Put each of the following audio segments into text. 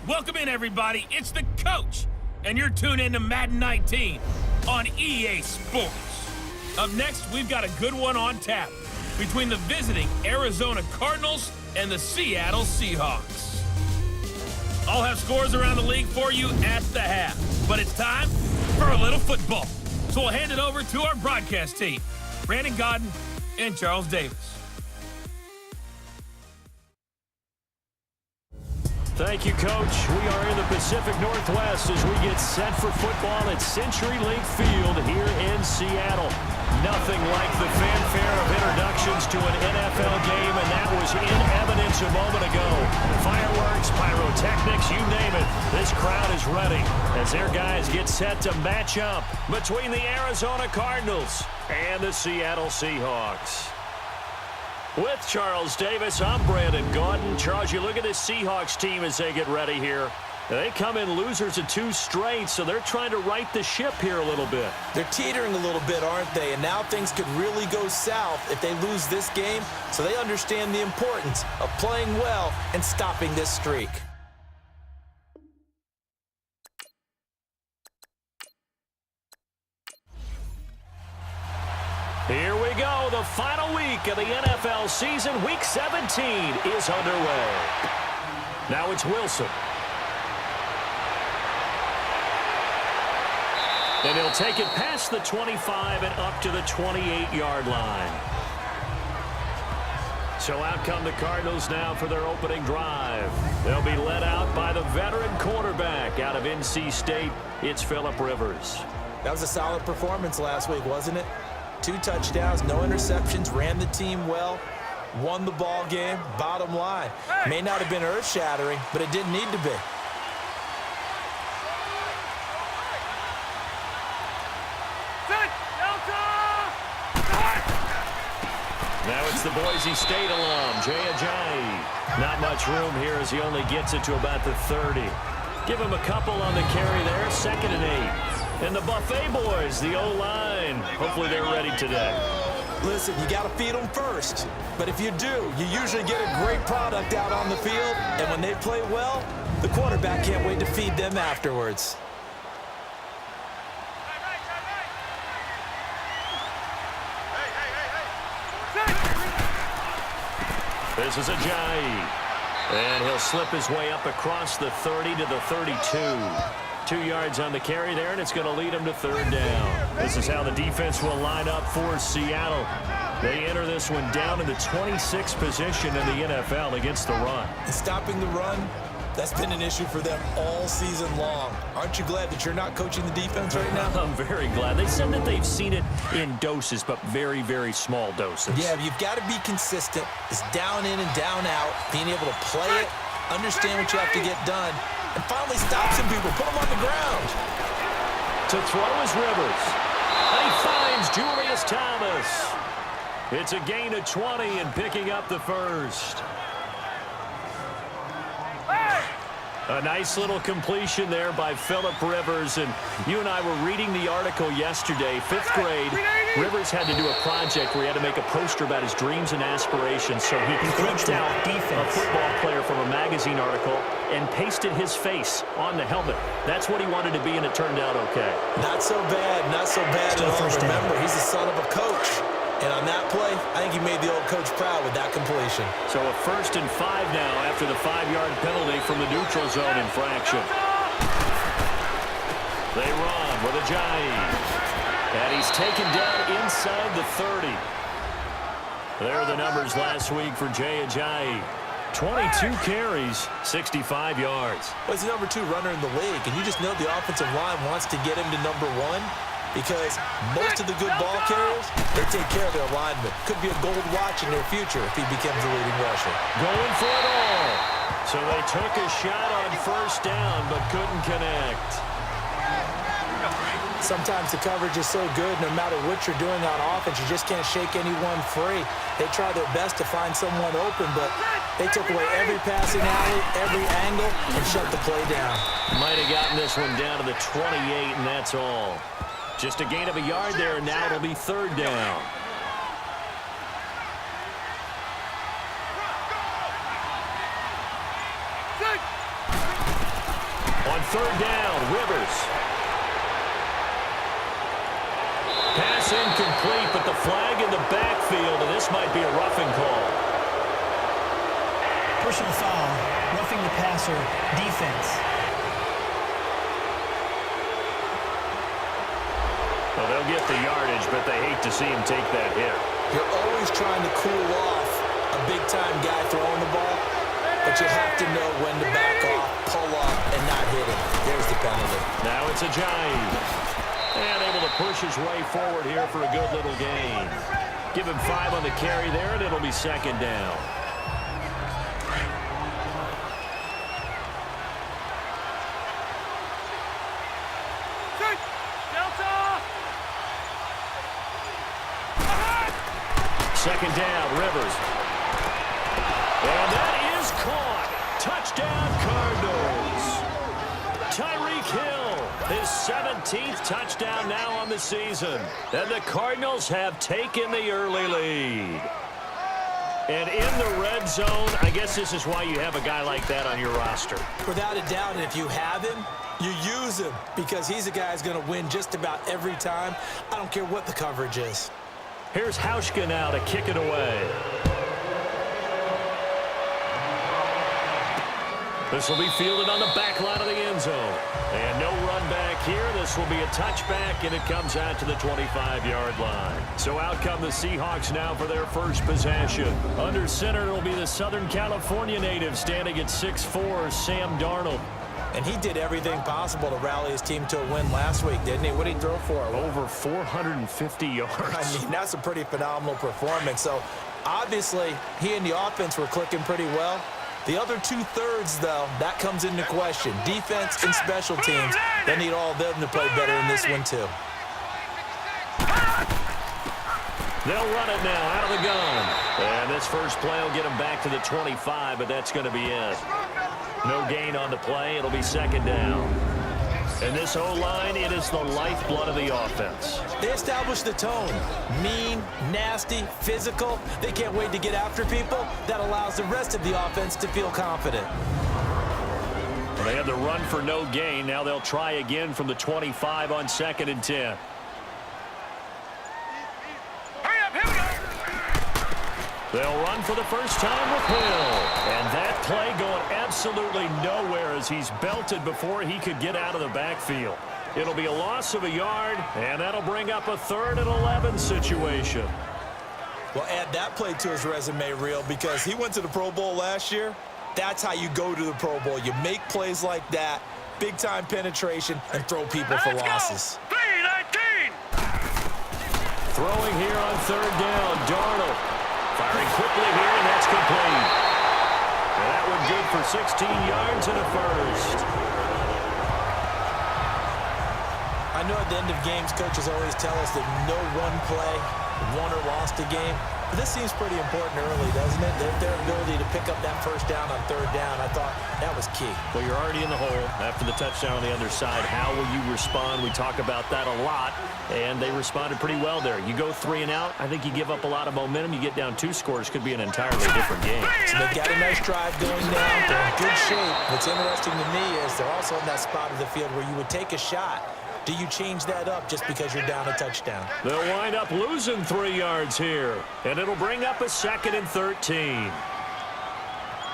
Welcome in, everybody. It's the coach, and you're tuned in to Madden 19 on EA Sports. Up next, we've got a good one on tap between the visiting Arizona Cardinals and the Seattle Seahawks. I'll have scores around the league for you at the half, but it's time for a little football. So we'll hand it over to our broadcast team, Brandon Godden and Charles Davis. Thank you, Coach. We are in the Pacific Northwest as we get set for football at CenturyLink Field here in Seattle. Nothing like the fanfare of introductions to an NFL game, and that was in evidence a moment ago. Fireworks, pyrotechnics, you name it. This crowd is ready as their guys get set to match up between the Arizona Cardinals and the Seattle Seahawks. With Charles Davis, I'm Brandon Godden. Charles, you look at this Seahawks team as they get ready here. They come in losers of 2 straight, so they're trying to right the ship here a little bit. They're teetering a little bit, aren't they? And now things could really go south if they lose this game, so they understand the importance of playing well and stopping this streak. Here we go. The final week of the NFL season. Week 17 is underway. Now it's Wilson. And he'll take it past the 25 and up to the 28-yard line. So out come the Cardinals now for their opening drive. They'll be led out by the veteran quarterback out of NC State. It's Phillip Rivers. That was a solid performance last week, wasn't it? 2 touchdowns, no interceptions, ran the team well, won the ball game. Bottom line, may not have been earth-shattering, but it didn't need to be. Now it's the Boise State alum, Jay Ajayi. Not much room here as he only gets it to about the 30. Give him a couple on the carry there, 2nd and 8. And the Buffet boys, the O-line. Hopefully they're ready today. Listen, you got to feed them first. But if you do, you usually get a great product out on the field. And when they play well, the quarterback can't wait to feed them afterwards. This is Ajayi. And he'll slip his way up across the 30 to the 32. 2 yards on the carry there, and it's going to lead him to 3rd down. This is how the defense will line up for Seattle. They enter this one down in the 26th position in the NFL against the run. And stopping the run, that's been an issue for them all season long. Aren't you glad that you're not coaching the defense right now? I'm very glad. They said that they've seen it in doses, but very, very small doses. Yeah, you've got to be consistent. It's down in and down out, being able to play it, understand what you have to get done, and finally stop some people, put them on the ground. To throw is Rivers. And he finds Julius Thomas. It's a gain of 20 and picking up the first. A nice little completion there by Phillip Rivers. And you and I were reading the article yesterday, 5th grade. Rivers had to do a project where he had to make a poster about his dreams and aspirations. So he clipped out a football player from a magazine article and pasted his face on the helmet. That's what he wanted to be, and it turned out okay. Not so bad at all. Remember, he's the son of a coach. And on that play, I think he made the old coach proud with that completion. So a 1st and 5 now after the 5-yard penalty from the neutral zone infraction. They run with Ajayi. And he's taken down inside the 30. There are the numbers last week for Jay Ajayi. 22 carries, 65 yards. Well, he's the number 2 runner in the league, and you just know the offensive line wants to get him to number 1. Because most of the good ball carriers, they take care of their linemen. Could be a gold watch in their future if he becomes the leading rusher. Going for it all. So they took a shot on 1st down, but couldn't connect. Sometimes the coverage is so good, no matter what you're doing on offense, you just can't shake anyone free. They try their best to find someone open, but they took away every passing alley, every angle, and shut the play down. Might have gotten this one down to the 28, and that's all. Just a gain of a yard there, and now it'll be 3rd down. On third down, Rivers. Pass incomplete, but the flag in the backfield, and this might be a roughing call. Personal foul, roughing the passer, defense. Well, they'll get the yardage, but they hate to see him take that hit. You're always trying to cool off a big-time guy throwing the ball, but you have to know when to back off, pull up, and not hit him. There's the penalty. Now it's a giant. And able to push his way forward here for a good little gain. Give him 5 on the carry there, and it'll be second down. Second down, Rivers. And that is caught. Touchdown, Cardinals. Tyreek Hill, his 17th touchdown now on the season. And the Cardinals have taken the early lead. And in the red zone, I guess this is why you have a guy like that on your roster. Without a doubt, and if you have him, you use him because he's a guy who's going to win just about every time. I don't care what the coverage is. Here's Hauschka now to kick it away. This will be fielded on the back line of the end zone. And no run back here. This will be a touchback, and it comes out to the 25-yard line. So out come the Seahawks now for their first possession. Under center, it'll be the Southern California native standing at 6'4", Sam Darnold. And he did everything possible to rally his team to a win last week, didn't he? What did he throw for? Over 450 yards. I mean, that's a pretty phenomenal performance. So, obviously, he and the offense were clicking pretty well. The other two-thirds, though, that comes into question. Defense and special teams, they need all of them to play better in this one, too. They'll run it now out of the gun. And this first play will get them back to the 25, but that's going to be it. No gain on the play. It'll be second down. And this O-line, it is the lifeblood of the offense. They established the tone. Mean, nasty, physical. They can't wait to get after people. That allows the rest of the offense to feel confident. Well, they had the run for no gain. Now they'll try again from the 25 on 2nd and 10. They'll run for the first time with Hill. And that play going absolutely nowhere as he's belted before he could get out of the backfield. It'll be a loss of a yard, and that'll bring up a 3rd and 11 situation. Well, add that play to his resume reel because he went to the Pro Bowl last year. That's how you go to the Pro Bowl. You make plays like that, big-time penetration, and throw people for losses. Throwing here on 3rd down, Darnold. Firing quickly here, and that's complete. And that one good for 16 yards and a first. I know at the end of games, coaches always tell us that no one play won or lost a game. But this seems pretty important early, doesn't it? Their ability to pick up that first down on 3rd down, I thought that was key. Well, you're already in the hole after the touchdown on the other side. How will you respond? We talk about that a lot, and they responded pretty well there. You go 3 and out, I think you give up a lot of momentum. You get down 2 scores, could be an entirely different game. So they've got a nice drive going down. They're in good shape. What's interesting to me is they're also in that spot of the field where you would take a shot. Do you change that up just because you're down a touchdown? They'll wind up losing 3 yards here, and it'll bring up a 2nd and 13.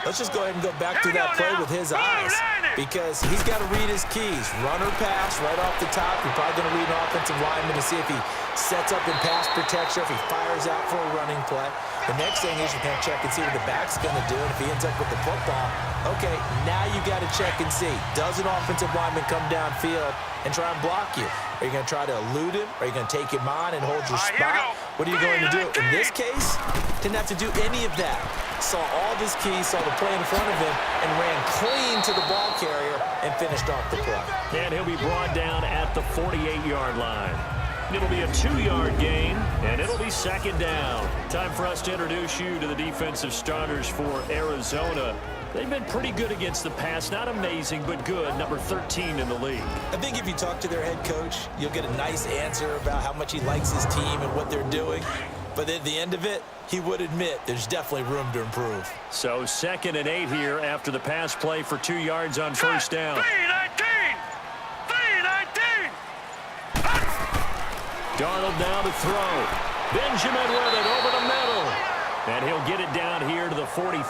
Let's just go ahead and go back to that play with his eyes because he's got to read his keys. Run or pass right off the top. You're probably going to read an offensive lineman to see if he sets up in pass protection, if he fires out for a running play. The next thing is you're going to check and see what the back's going to do. And if he ends up with the football, okay, now you got to check and see. Does an offensive lineman come downfield and try and block you? Are you going to try to elude him? Are you going to take him on and hold your spot? What are you going to do? In this case, didn't have to do any of that. Saw all of his keys, saw the play in front of him, and ran clean to the ball carrier and finished off the play. And he'll be brought down at the 48-yard line. It'll be a 2-yard gain, and it'll be 2nd down. Time for us to introduce you to the defensive starters for Arizona. They've been pretty good against the pass. Not amazing, but good. Number 13 in the league. I think if you talk to their head coach, you'll get a nice answer about how much he likes his team and what they're doing. But at the end of it, he would admit there's definitely room to improve. So 2nd and 8 here after the pass play for 2 yards on 1st down. Darnold now to throw. Benjamin with it over the middle. And he'll get it down here to the 43.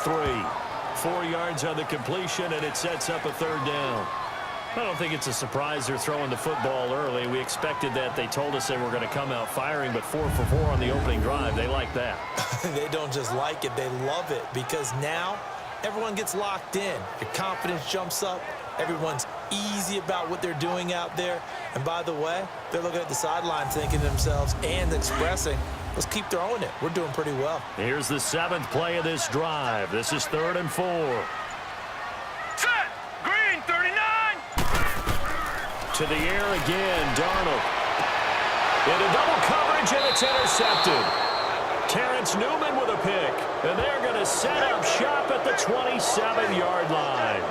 4 yards on the completion, and it sets up a third down. I don't think it's a surprise they're throwing the football early. We expected that. They told us they were going to come out firing, but 4 for 4 on the opening drive. They like that. They don't just like it, they love it, because now everyone gets locked in. Your confidence jumps up. Everyone's easy about what they're doing out there. And by the way, they're looking at the sideline thinking to themselves and expressing, let's keep throwing it. We're doing pretty well. Here's the 7th play of this drive. This is 3rd and 4. Set! Green, 39! To the air again, Darnold. Into double coverage, and it's intercepted. Terrence Newman with a pick. And they're going to set up shop at the 27-yard line.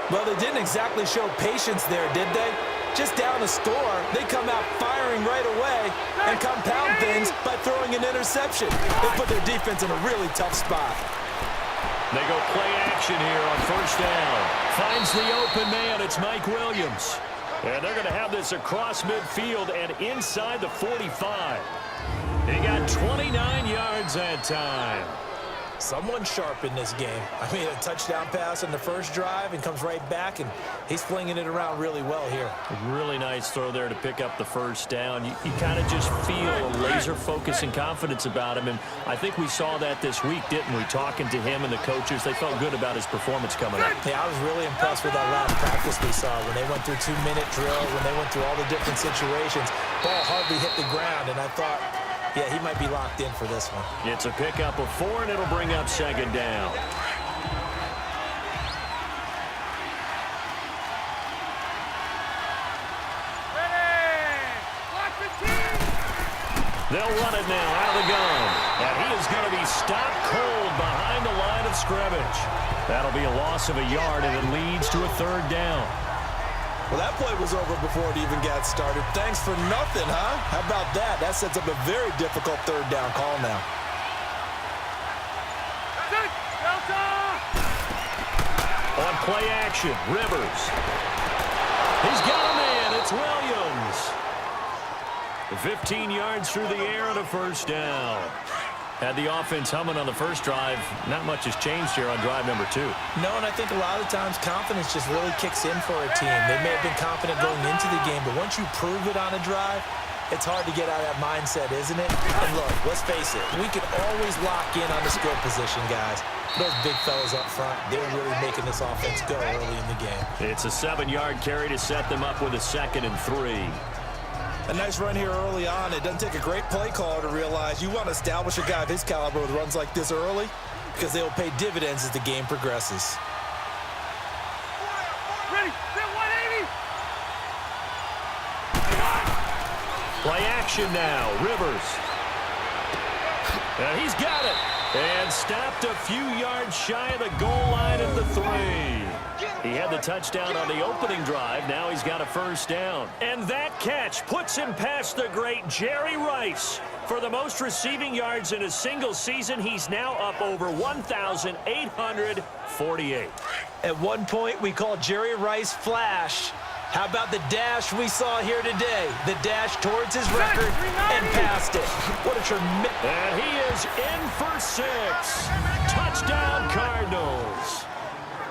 Well, they didn't exactly show patience there, did they? Just down a score, they come out firing right away and compound things by throwing an interception. They put their defense in a really tough spot. They go play action here on 1st down. Finds the open man. It's Mike Williams. And they're going to have this across midfield and inside the 45. He got 29 yards that time. Someone sharp in this game. I mean, a touchdown pass on the first drive and comes right back, and he's flinging it around really well here. A really nice throw there to pick up the 1st down. You kind of just feel a laser focus and confidence about him, and I think we saw that this week, didn't we? Talking to him and the coaches, they felt good about his performance coming up. Yeah, I was really impressed with that last practice we saw when they went through 2-minute drill, when they went through all the different situations. Ball hardly hit the ground, and I thought, yeah, he might be locked in for this one. It's a pickup of 4, and it'll bring up 2nd down. They'll run it now out of the gun. And he is going to be stopped cold behind the line of scrimmage. That'll be a loss of a yard, and it leads to a 3rd down. Well, that play was over before it even got started. Thanks for nothing, huh? How about that? That sets up a very difficult 3rd down call now. On play action, Rivers. He's got a man. It's Williams. 15 yards through the air and a 1st down. Had the offense humming on the first drive. Not much has changed here on drive number 2. No, and I think a lot of times confidence just really kicks in for a team. They may have been confident going into the game, but once you prove it on a drive, it's hard to get out of that mindset, isn't it? And look, let's face it, we can always lock in on the skill position, guys. Those big fellas up front, they're really making this offense go early in the game. It's a 7-yard carry to set them up with a 2nd and 3. A nice run here early on. It doesn't take a great play caller to realize you want to establish a guy of his caliber with runs like this early, because they will pay dividends as the game progresses. Ready, set 180! Play action now, Rivers. And he's got it. And stopped a few yards shy of the goal line at the 3. He had the touchdown on the opening drive. Now he's got a 1st down. And that catch puts him past the great Jerry Rice. For the most receiving yards in a single season, he's now up over 1,848. At one point, we called Jerry Rice Flash. How about the dash we saw here today? The dash towards his record and past it. What a tremendous... And he is in for 6. Touchdown, Cardinals.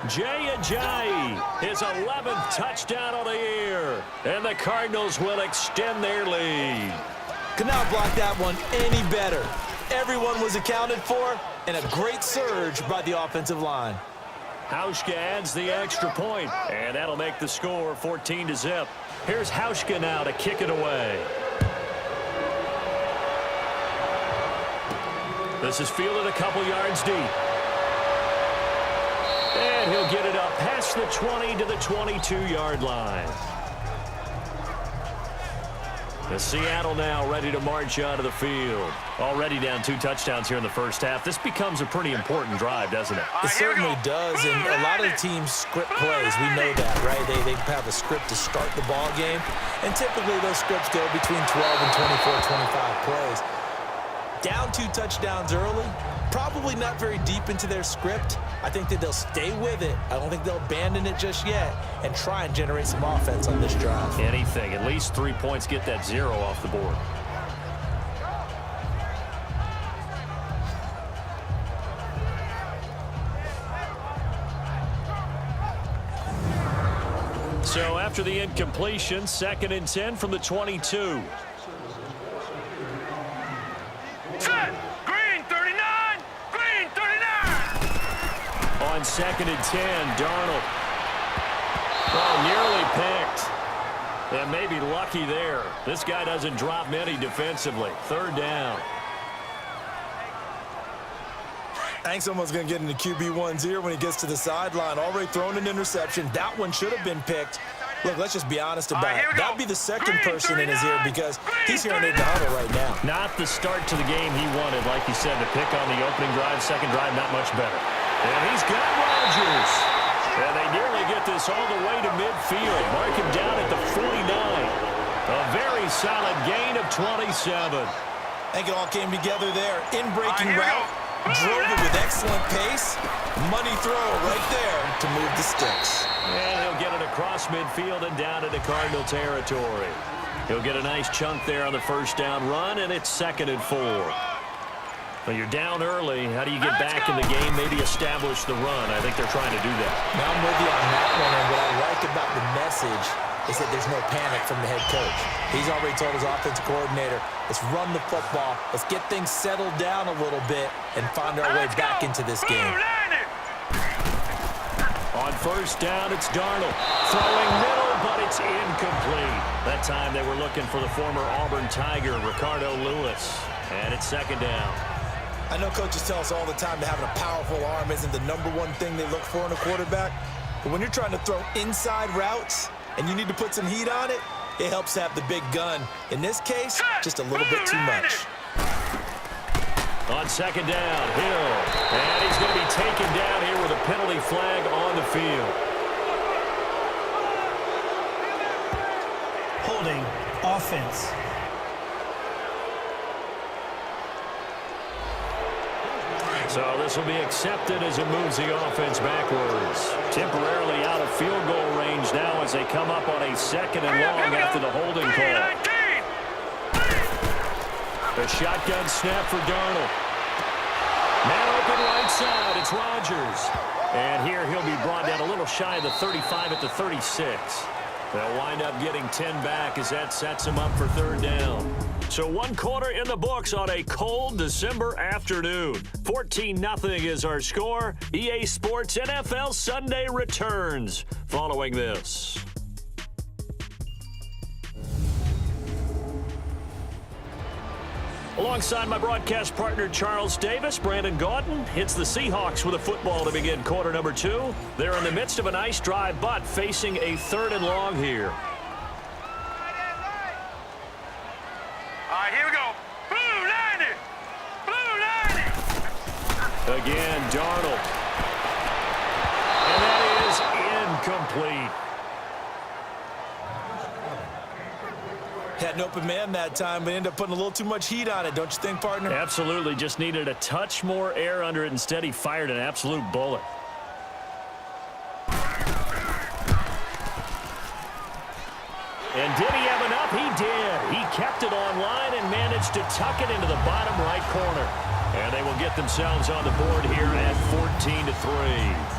Jay Ajayi, his 11th touchdown of the year. And the Cardinals will extend their lead. Could not block that one any better. Everyone was accounted for, and a great surge by the offensive line. Hauschka adds the extra point, and that'll make the score 14-0. Here's Hauschka now to kick it away. This is fielded a couple yards deep. And he'll get it up past the 20 to the 22-yard line. The Seattle now ready to march out of the field. Already down 2 touchdowns here in the first half. This becomes a pretty important drive, doesn't it? It certainly does, and a lot of the teams script plays. We know that, right? They have a script to start the ball game, and typically those scripts go between 12 and 24, 25 plays. Down 2 touchdowns early, probably not very deep into their script. I think that they'll stay with it. I don't think they'll abandon it just yet and try and generate some offense on this drive. Anything. At least 3 points, get that 0 off the board. So after the incompletion, 2nd and 10 from the 22. Set! Green 39! Green 39! On 2nd and 10, Darnold. Oh, nearly picked. And maybe lucky there. This guy doesn't drop many defensively. 3rd down. I think someone's going to get into QB1's ear when he gets to the sideline. Already thrown an interception. That one should have been picked. Look, let's just be honest about it. That would be the second person in his ear because he's hearing it in the huddle right now. Not the start to the game he wanted, like you said, to pick on the opening drive. Second drive, not much better. And he's got Rodgers. And they nearly get this all the way to midfield. Mark him down at the 49. A very solid gain of 27. I think it all came together there. In-breaking route. Drove it with excellent pace. Money throw right there to move the sticks. And he'll get it across midfield and down into Cardinal territory. He'll get a nice chunk there on the first down run, and it's 2nd and 4. Well, you're down early. How do you get back in the game? Maybe establish the run. I think they're trying to do that. Now I'm with you on that one, and what I like about the message is that there's no panic from the head coach. He's already told his offensive coordinator, let's run the football, let's get things settled down a little bit, and find our way back into this game. On first down, it's Darnold. Throwing middle, but it's incomplete. That time they were looking for the former Auburn Tiger, Ricardo Lewis. And it's 2nd down. I know coaches tell us all the time that having a powerful arm isn't the #1 thing they look for in a quarterback. But when you're trying to throw inside routes and you need to put some heat on it, it helps to have the big gun. In this case, just a little bit too much. On 2nd down, Hill. And he's going to be taken down here with a penalty flag on the field. Holding offense. So this will be accepted as it moves the offense backwards. Temporarily out of field goal range now as they come up on a 2nd and long after the holding call. The shotgun snap for Darnold. Man open right side, it's Rodgers. And here he'll be brought down a little shy of the 35 at the 36. They'll wind up getting 10 back as that sets him up for 3rd down. So 1 quarter in the books on a cold December afternoon. 14-0 is our score. EA Sports NFL Sunday returns following this. Alongside my broadcast partner, Charles Davis, Brandon Gaudin hits the Seahawks with a football to begin quarter number 2. They're in the midst of a nice drive, but facing a 3rd and long here. All right, here we go. Blue 90! Blue 90! Again, Darnold. And that is incomplete. Had an open man that time, but ended up putting a little too much heat on it, don't you think, partner? Absolutely. Just needed a touch more air under it. Instead, he fired an absolute bullet. And did he have enough? He did. He kept it online and managed to tuck it into the bottom right corner. And they will get themselves on the board here at 14-3.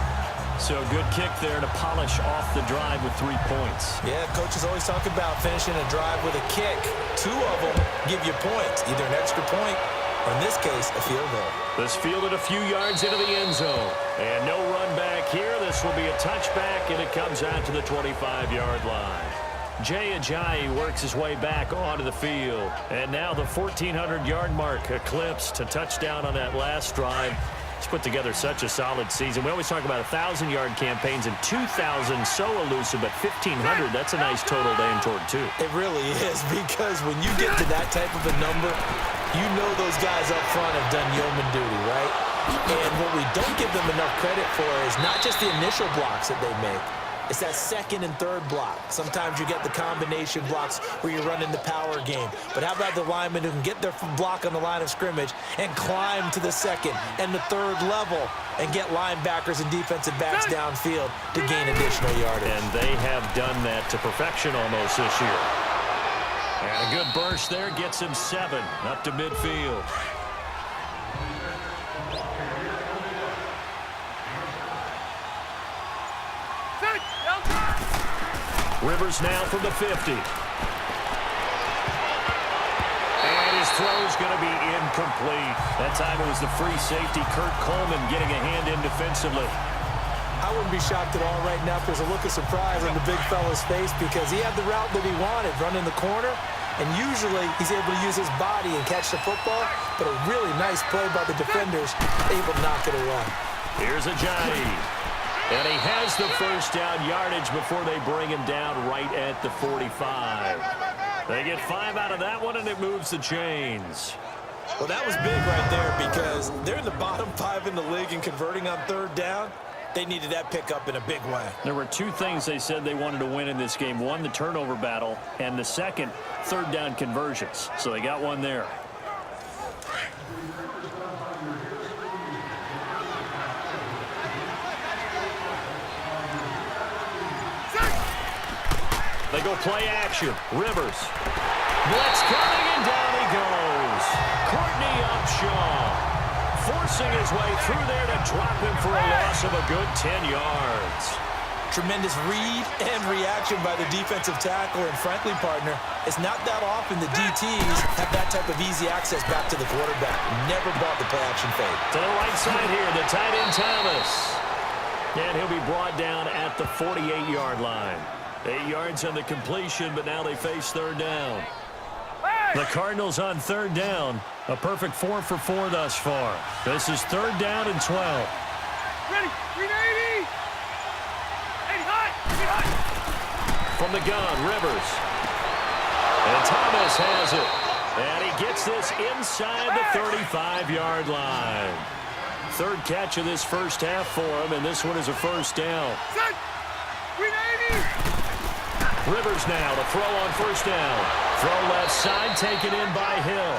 So good kick there to polish off the drive with 3 points. Yeah, coaches always talk about finishing a drive with a kick. 2 of them give you points, either an extra point or, in this case, a field goal. This fielded a few yards into the end zone. And no run back here. This will be a touchback, and it comes out to the 25-yard line. Jay Ajayi works his way back onto the field. And now the 1,400-yard mark eclipsed. A touchdown on that last drive. He's put together such a solid season. We always talk about 1,000-yard campaigns, and 2,000 so elusive, but 1,500, that's a nice total to aim toward, too. It really is, because when you get to that type of a number, you know those guys up front have done yeoman duty, right? And what we don't give them enough credit for is not just the initial blocks that they make. It's that 2nd and 3rd block. Sometimes you get the combination blocks where you're running the power game. But how about the linemen who can get their block on the line of scrimmage and climb to the 2nd and the 3rd level and get linebackers and defensive backs downfield to gain additional yardage? And they have done that to perfection almost this year. And a good burst there gets him 7 up to midfield. Rivers now from the 50. And his throw's going to be incomplete. That time it was the free safety, Kurt Coleman, getting a hand in defensively. I wouldn't be shocked at all right now if there's a look of surprise on the big fella's face because he had the route that he wanted, running the corner, and usually he's able to use his body and catch the football, but a really nice play by the defenders, able to knock it away. Here's Ajani. And he has the first down yardage before they bring him down right at the 45. They get 5 out of that one, and it moves the chains. Well, that was big right there because they're in the bottom 5 in the league and converting on third down. They needed that pickup in a big way. There were 2 things they said they wanted to win in this game. One, the turnover battle, and the second, third down conversions. So they got one there. They go play action. Rivers. Blitz coming, and down he goes. Courtney Upshaw forcing his way through there to drop him for a loss of a good 10 yards. Tremendous read and reaction by the defensive tackle, and frankly, partner, it's not that often the DTs have that type of easy access back to the quarterback. Never bought the play-action fade. To the right side here, the tight end Thomas. And he'll be brought down at the 48-yard line. 8 yards on the completion, but now they face third down. The Cardinals on third down. A perfect 4 for 4 thus far. This is third down and 12. Ready, 380. 80 hot, 80 hot. From the gun, Rivers. And Thomas has it. And he gets this inside the 35-yard line. Third catch of this first half for him, and this one is a first down. Set. 380. Rivers now to throw on first down. Throw left side, taken in by Hill.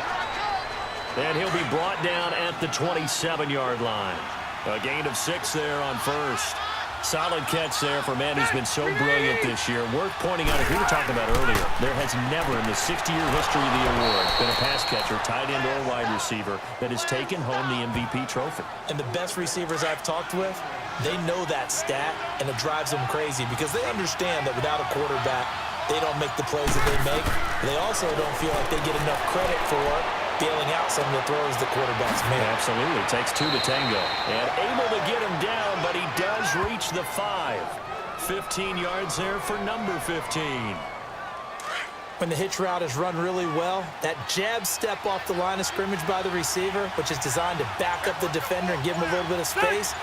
And he'll be brought down at the 27-yard line. A gain of 6 there on first. Solid catch there for a man who's been so brilliant this year. Worth pointing out, as we were talking about earlier, there has never in the 60-year history of the award been a pass catcher, tight end, or wide receiver that has taken home the MVP trophy. And the best receivers I've talked with, they know that stat, and it drives them crazy because they understand that without a quarterback, they don't make the plays that they make. They also don't feel like they get enough credit for bailing out some of the throws the quarterbacks make. Absolutely. Takes 2 to tango. And able to get him down, but he does reach the 5. 15 yards there for number 15. When the hitch route is run really well, that jab step off the line of scrimmage by the receiver, which is designed to back up the defender and give him a little bit of space,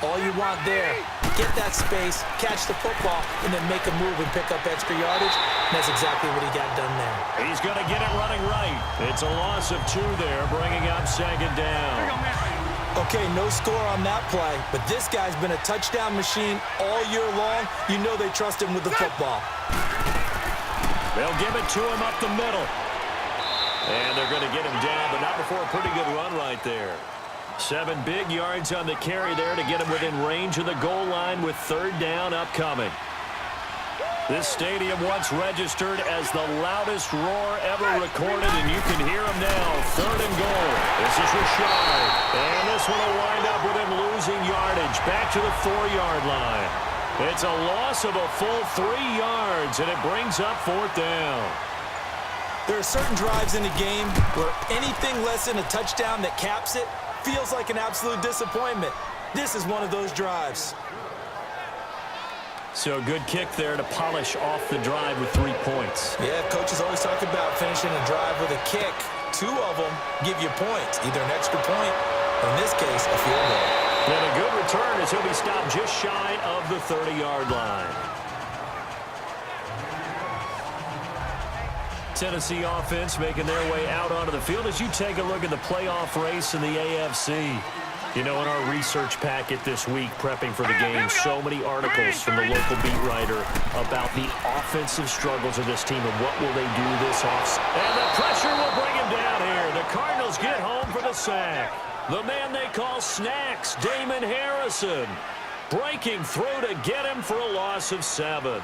all you want there, get that space, catch the football, and then make a move and pick up extra yardage. And that's exactly what he got done there. He's going to get it running right. It's a loss of 2 there, bringing up second down. Okay, no score on that play, but this guy's been a touchdown machine all year long. You know they trust him with the football. They'll give it to him up the middle. And they're going to get him down, but not before a pretty good run right there. 7 big yards on the carry there to get him within range of the goal line with third down upcoming. This stadium once registered as the loudest roar ever recorded, and you can hear him now. Third and goal. This is Rashard. And this one will wind up with him losing yardage back to the 4-yard line. It's a loss of a full 3 yards, and it brings up fourth down. There are certain drives in a game where anything less than a touchdown that caps it feels like an absolute disappointment. This is one of those drives. So a good kick there to polish off the drive with 3 points. Yeah, coaches always talk about finishing a drive with a kick. 2 of them give you points, either an extra point, or in this case, a field goal. And a good return as he'll be stopped just shy of the 30-yard line. Tennessee offense making their way out onto the field as you take a look at the playoff race in the AFC. You know, in our research packet this week, prepping for the game, so many articles from the local beat writer about the offensive struggles of this team and what will they do this offseason. And the pressure will bring him down here. The Cardinals get home for the sack. The man they call Snacks, Damon Harrison, breaking through to get him for a loss of 7.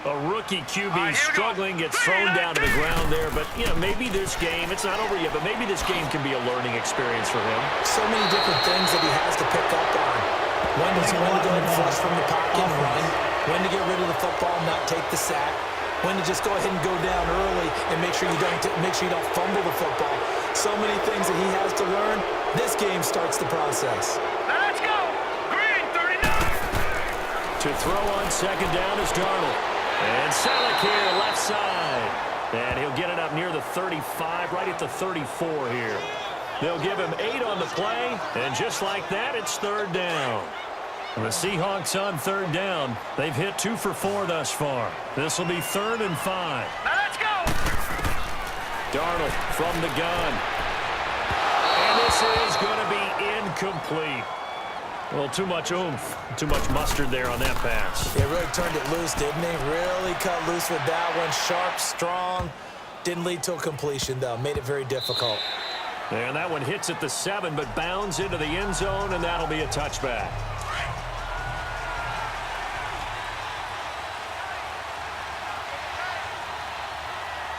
A rookie QB struggling, gets thrown down to the ground there. But, you know, maybe this game, it's not over yet, but maybe this game can be a learning experience for him. So many different things that he has to pick up on. When does he want to go and flush from the pocket and run? when to get rid of the football, not take the sack, when to just go ahead and go down early and make sure you don't fumble the football. So many things that he has to learn. This game starts the process. Now let's go. Green, 39. To throw on second down is Darnold. And Selleck here, left side. And he'll get it up near the 35, right at the 34 here. They'll give him 8 on the play, and just like that, it's third down. The Seahawks on third down. They've hit 2 for 4 thus far. This will be 3rd and 5. Now let's go. Darnold from the gun. And this is going to be incomplete. Well, too much oomph, too much mustard there on that pass. They really turned it loose, didn't they? Really cut loose with that one. Sharp, strong. Didn't lead to a completion, though. Made it very difficult. And that one hits at the 7, but bounds into the end zone, and that'll be a touchback.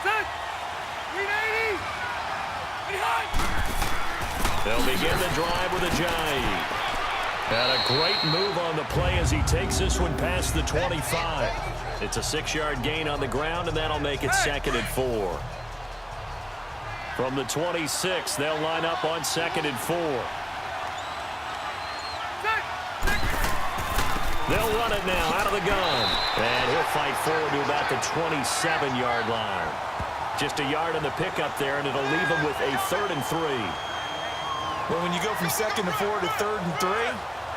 Set. 380. They'll begin the drive with a jive. And a great move on the play as he takes this one past the 25. It's a 6-yard gain on the ground, and that'll make it 2nd and 4. From the 26, they'll line up on 2nd and 4. They'll run it now out of the gun. And he'll fight forward to about the 27-yard line. Just a yard on the pickup there, and it'll leave him with a 3rd and 3. Well, when you go from 2nd and 4 to 3rd and 3,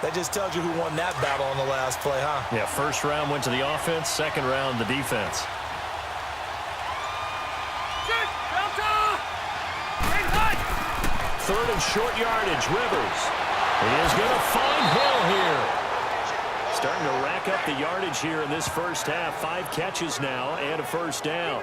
that just tells you who won that battle on the last play, huh? Yeah, first round went to the offense, second round the defense. Third and short yardage, Rivers. He is going to find Hill here. Starting to rack up the yardage here in this first half. 5 catches now and a first down.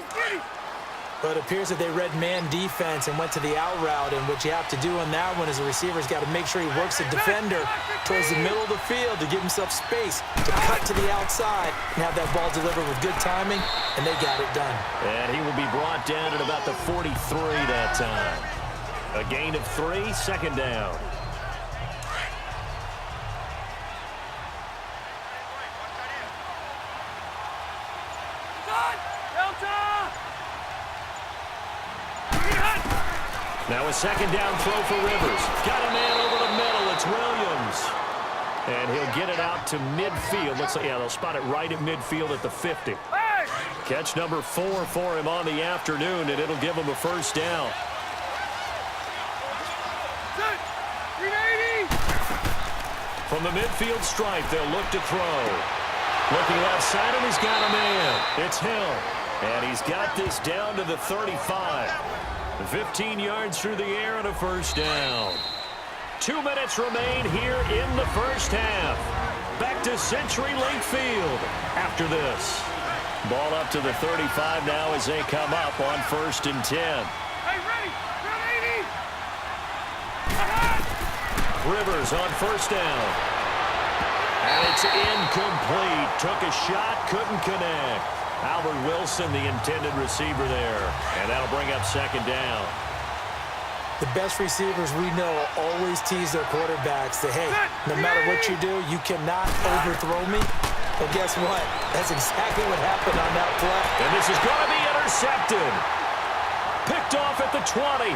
But it appears that they read man defense and went to the out route, and what you have to do on that one is the receiver's got to make sure he works the defender towards the middle of the field to give himself space to cut to the outside and have that ball delivered with good timing, and they got it done. And he will be brought down at about the 43 that time. A gain of 3, second down. Now a second down throw for Rivers. Got a man over the middle. It's Williams. And he'll get it out to midfield. Looks like, yeah, they'll spot it right at midfield at the 50. Catch number 4 for him on the afternoon, and it'll give him a first down. From the midfield stripe, they'll look to throw. Looking left side, and he's got a man. It's Hill. And he's got this down to the 35. 15 yards through the air and a first down. 2 minutes remain here in the first half. Back to CenturyLink Field after this. Ball up to the 35 now as they come up on 1st and 10. Hey, ready. Rivers on first down. And it's incomplete. Took a shot, couldn't connect. Albert Wilson, the intended receiver there. And that'll bring up second down. The best receivers we know always tease their quarterbacks that, hey, no matter what you do, you cannot overthrow me. Well, guess what? That's exactly what happened on that play. And this is going to be intercepted. Picked off at the 20.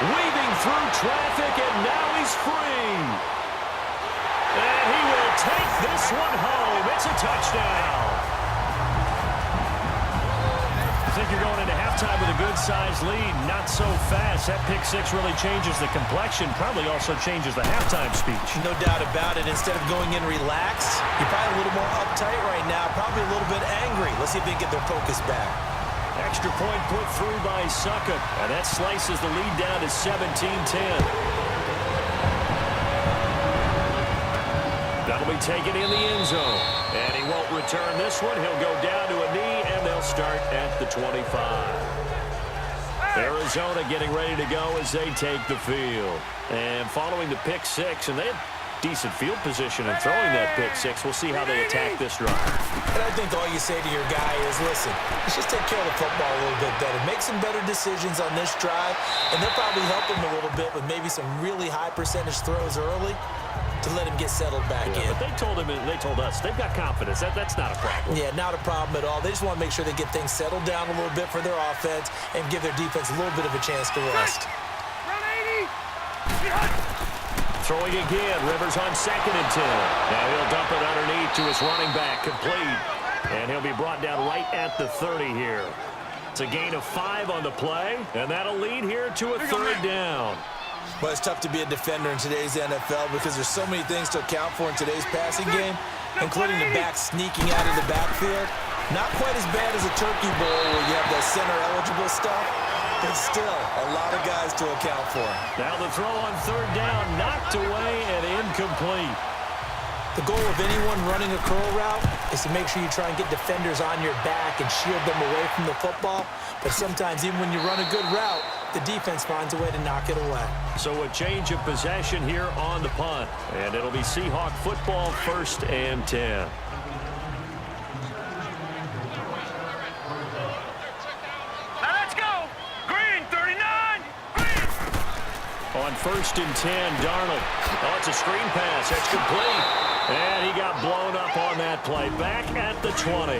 Weaving through traffic, and now he's free. And he will take this one home. It's a touchdown. I think you're going into halftime with a good-sized lead. Not so fast. That pick six really changes the complexion. Probably also changes the halftime speech. No doubt about it. Instead of going in relaxed, you're probably a little more uptight right now. Probably a little bit angry. Let's see if they can get their focus back. Extra point put through by Succop. And that slices the lead down to 17-10. That'll be taken in the end zone. And he won't return this one. He'll go down to a knee, and they'll start at the 25. Arizona getting ready to go as they take the field. And following the pick six, and they had decent field position in throwing that pick six. We'll see how they attack this drive. And I think all you say to your guy is, listen, let's just take care of the football a little bit better. Make some better decisions on this drive, and they'll probably help him a little bit with maybe some really high percentage throws early to let him get settled back in. But they told us they've got confidence. That's not a problem. Yeah, not a problem at all. They just want to make sure they get things settled down a little bit for their offense and give their defense a little bit of a chance to rest. Run 80. Throwing again, Rivers on 2nd and 10. Now he'll dump it underneath to his running back, complete. And he'll be brought down right at the 30 here. It's a gain of 5 on the play, and that'll lead here to a 3rd down. Well, it's tough to be a defender in today's NFL because there's so many things to account for in today's passing game, including the back sneaking out of the backfield. Not quite as bad as a turkey bowl where you have that center-eligible stuff, but still a lot of guys to account for. Now the throw on 3rd down, knocked away and incomplete. The goal of anyone running a curl route is to make sure you try and get defenders on your back and shield them away from the football. But sometimes, even when you run a good route, the defense finds a way to knock it away. So a change of possession here on the punt. And it'll be Seahawk football, 1st and 10. Let's go. Green, 39. Green. On 1st and 10, Darnold. Oh, it's a screen pass. That's complete. And he got blown up on that play. Back at the 20.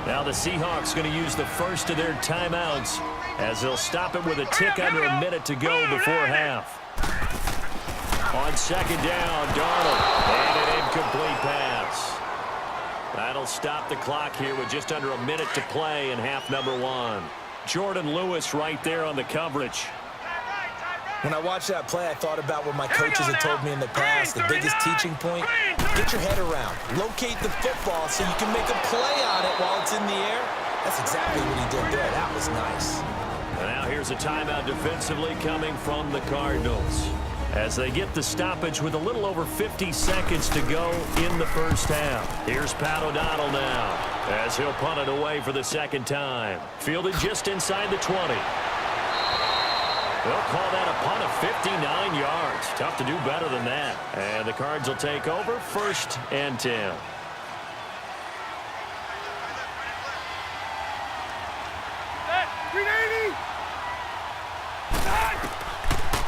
Now the Seahawks going to use the first of their timeouts as they'll stop it with a tick under a minute to go before half. On 2nd down, Darnold. And an incomplete pass. That'll stop the clock here with just under a minute to play in half number 1. Jordan Lewis right there on the coverage. When I watched that play, I thought about what my coaches had told me in the past. The biggest teaching point, get your head around. Locate the football so you can make a play on it while it's in the air. That's exactly what he did there. That was nice. And now here's a timeout defensively coming from the Cardinals as they get the stoppage with a little over 50 seconds to go in the first half. Here's Pat O'Donnell now as he'll punt it away for the 2nd time. Fielded just inside the 20. They'll call that a punt of 59 yards. Tough to do better than that. And the Cards will take over, 1st and 10. Green 80.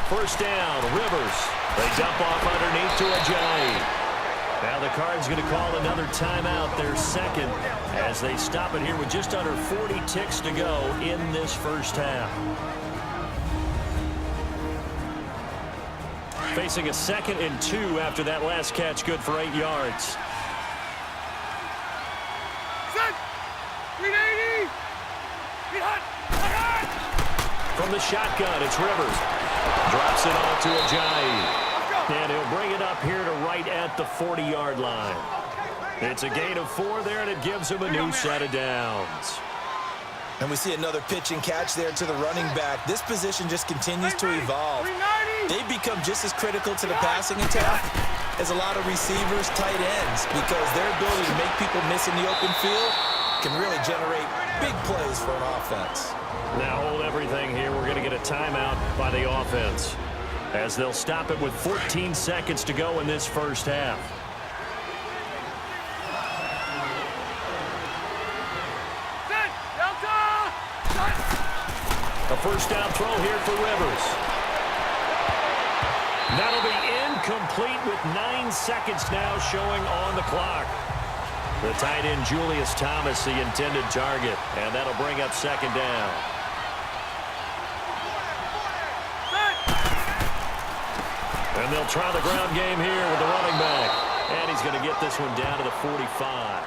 First down, Rivers. They dump off underneath to Ajayi. Now the Cards going to call another timeout, their 2nd, as they stop it here with just under 40 ticks to go in this first half. Facing a 2nd and 2 after that last catch, good for 8 yards. Set. Green 80. Get hot. From the shotgun, it's Rivers. Drops it off to Ajayi. And he'll bring it up here to right at the 40-yard line. It's a gain of 4 there, and it gives him a new set of downs. And we see another pitch and catch there to the running back. This position just continues to evolve. They become just as critical to the passing attack as a lot of receivers, tight ends, because their ability to make people miss in the open field can really generate big plays for an offense. Now hold everything here. We're going to get a timeout by the offense as they'll stop it with 14 seconds to go in this first half. A first down throw here for Rivers. That'll be incomplete with 9 seconds now showing on the clock. The tight end Julius Thomas, the intended target, and that'll bring up 2nd down. And they'll try the ground game here with the running back. And he's going to get this one down to the 45.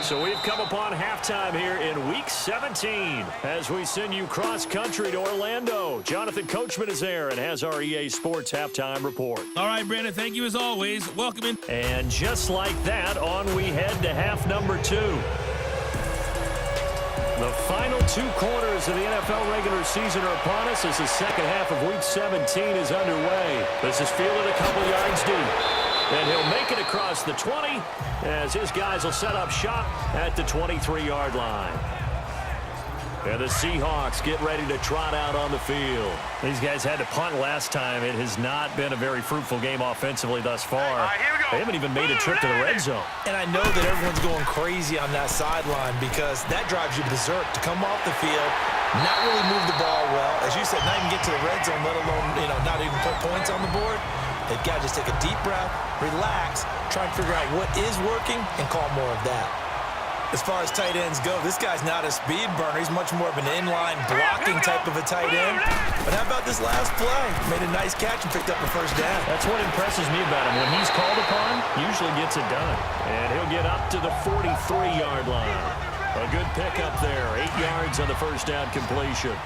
So we've come upon halftime here in Week 17 as we send you cross-country to Orlando. Jonathan Coachman is there and has our EA Sports halftime report. All right, Brandon, thank you as always. Welcome in. And just like that, on we head to half number 2. The final 2 quarters of the NFL regular season are upon us as the second half of Week 17 is underway. This is fielded a couple yards deep. And he'll make it across the 20 as his guys will set up shop at the 23-yard line. And the Seahawks get ready to trot out on the field. These guys had to punt last time. It has not been a very fruitful game offensively thus far. They haven't even made a trip to the red zone. And I know that everyone's going crazy on that sideline because that drives you berserk to come off the field, not really move the ball well. As you said, not even get to the red zone, let alone, not even put points on the board. They've got to just take a deep breath, relax, try and figure out what is working, and call more of that. As far as tight ends go, this guy's not a speed burner. He's much more of an inline blocking type of a tight end. But how about this last play? Made a nice catch and picked up a first down. That's what impresses me about him. When he's called upon, usually gets it done. And he'll get up to the 43-yard line. A good pickup there. 8 yards on the first down completion.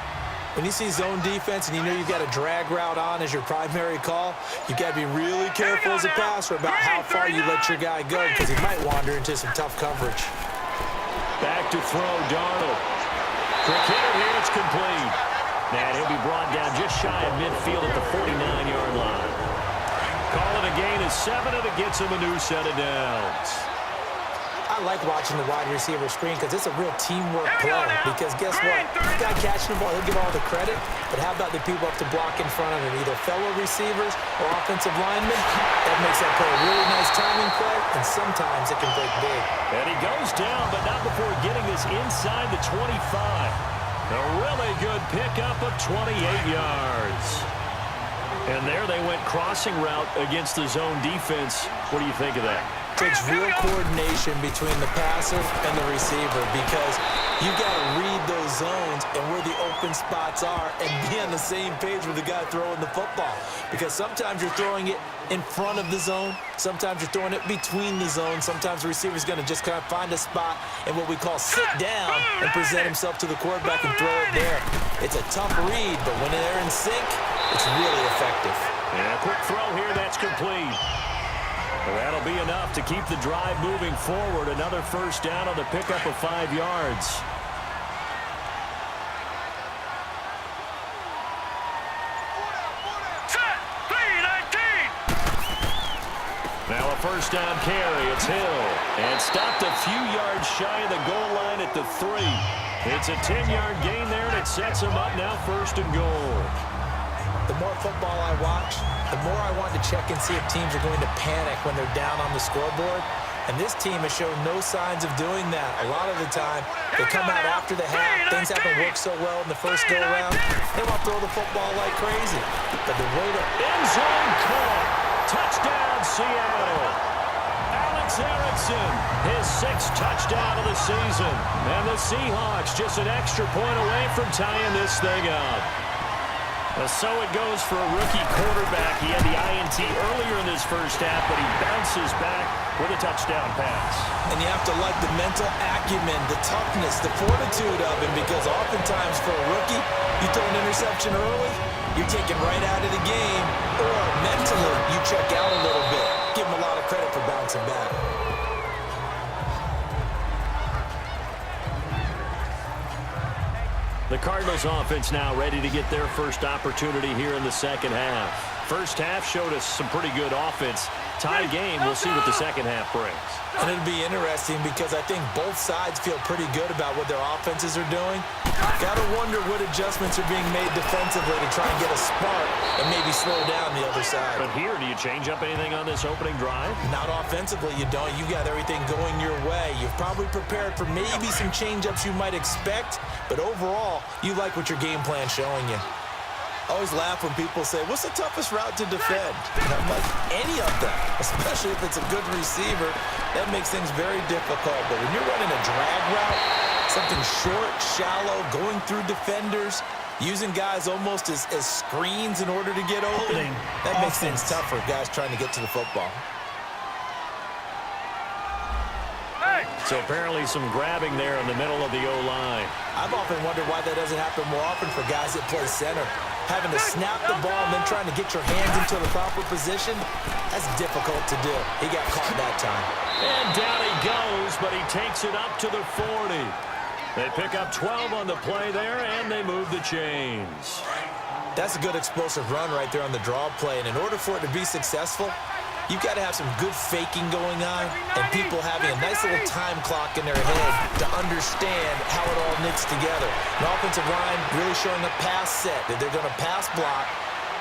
When you see zone defense and you know you've got a drag route on as your primary call, you've got to be really careful as a passer about how far you let your guy go because he might wander into some tough coverage. Back to throw, Darnold. Quick hitter here, it's complete. And he'll be brought down just shy of midfield at the 49-yard line. Call it a gain of 7, and it gets him a new set of downs. I like watching the wide receiver screen because it's a real teamwork play. Because guess what? The guy catching the ball, he'll get all the credit. But how about the people up to block in front of him, either fellow receivers or offensive linemen? That makes that play a really nice timing play, and sometimes it can break big. And he goes down, but not before getting this inside the 25. A really good pickup of 28 yards. And there they went crossing route against the zone defense. What do you think of that? Takes real coordination between the passer and the receiver because you got to read those zones and where the open spots are and be on the same page with the guy throwing the football. Because sometimes you're throwing it in front of the zone. Sometimes you're throwing it between the zones. Sometimes the receiver's going to just kind of find a spot and what we call sit down and present himself to the quarterback and throw it there. It's a tough read, but when they're in sync, it's really effective. And a quick throw here, that's complete. Well, that'll be enough to keep the drive moving forward. Another first down on the pickup of 5 yards. Set. 3-19. Now a first down carry. It's Hill. And stopped a few yards shy of the goal line at the 3. It's a 10-yard gain there, and it sets him up now 1st and goal. The more football I watch, the more I want to check and see if teams are going to panic when they're down on the scoreboard. And this team has shown no signs of doing that. A lot of the time, they come out after the half. Things haven't worked so well in the first go-around. They want to throw the football like crazy. But the way to... End zone caught. Touchdown, Seattle. Alex Erickson, his 6th touchdown of the season. And the Seahawks just an extra point away from tying this thing up. So it goes for a rookie quarterback. He had the INT earlier in this first half, but he bounces back with a touchdown pass. And you have to like the mental acumen, the toughness, the fortitude of him, because oftentimes for a rookie, you throw an interception early, you're taken right out of the game, or mentally you check out a little bit. Give him a lot of credit for bouncing back. The Cardinals offense now ready to get their first opportunity here in the second half. First half showed us some pretty good offense. Tie game, we'll see what the second half brings. And it'll be interesting because I think both sides feel pretty good about what their offenses are doing. Got to wonder what adjustments are being made defensively to try and get a spark and maybe slow down the other side. But here, do you change up anything on this opening drive? Not offensively, you don't. You got everything going your way. You've probably prepared for maybe some change-ups you might expect, but overall, you like what your game plan's showing you. I always laugh when people say, what's the toughest route to defend? And I'm like, any of them, especially if it's a good receiver. That makes things very difficult. But when you're running a drag route, something short, shallow, going through defenders, using guys almost as screens in order to get open, that makes things tough for guys trying to get to the football. So apparently some grabbing there in the middle of the O-line. I've often wondered why that doesn't happen more often for guys that play center. Having to snap the ball and then trying to get your hands into the proper position, that's difficult to do. He got caught that time. And down he goes, but he takes it up to the 40. They pick up 12 on the play there, and they move the chains. That's a good explosive run right there on the draw play. And in order for it to be successful, you've got to have some good faking going on and people having a nice little time clock in their head to understand how it all knits together. An offensive line really showing a pass set that they're going to pass block,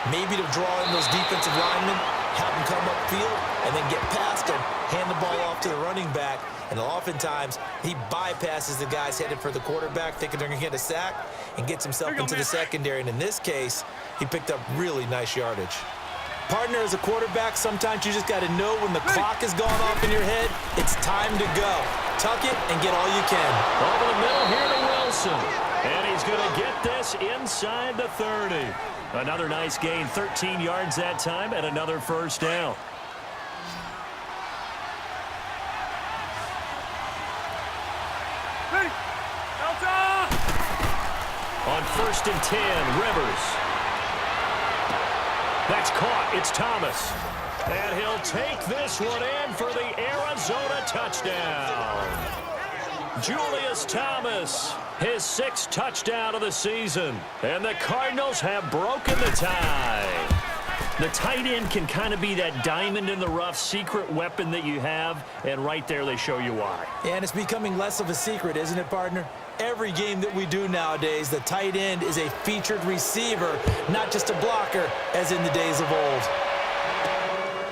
maybe to draw in those defensive linemen, have them come upfield, and then get past them, hand the ball off to the running back. And oftentimes, he bypasses the guys headed for the quarterback, thinking they're going to get a sack, and gets himself into the secondary. And in this case, he picked up really nice yardage. Partner, as a quarterback, sometimes you just got to know when the clock has gone off in your head, it's time to go. Tuck it and get all you can. Over the middle here to Wilson. And he's going to get this inside the 30. Another nice gain, 13 yards that time, and another first down. On 1st and 10, Rivers. That's caught. It's Thomas. And he'll take this one in for the Arizona touchdown. Julius Thomas, his 6th touchdown of the season. And the Cardinals have broken the tie. The tight end can kind of be that diamond in the rough secret weapon that you have, and right there they show you why. And it's becoming less of a secret, isn't it, partner? Every game that we do nowadays, the tight end is a featured receiver, not just a blocker, as in the days of old.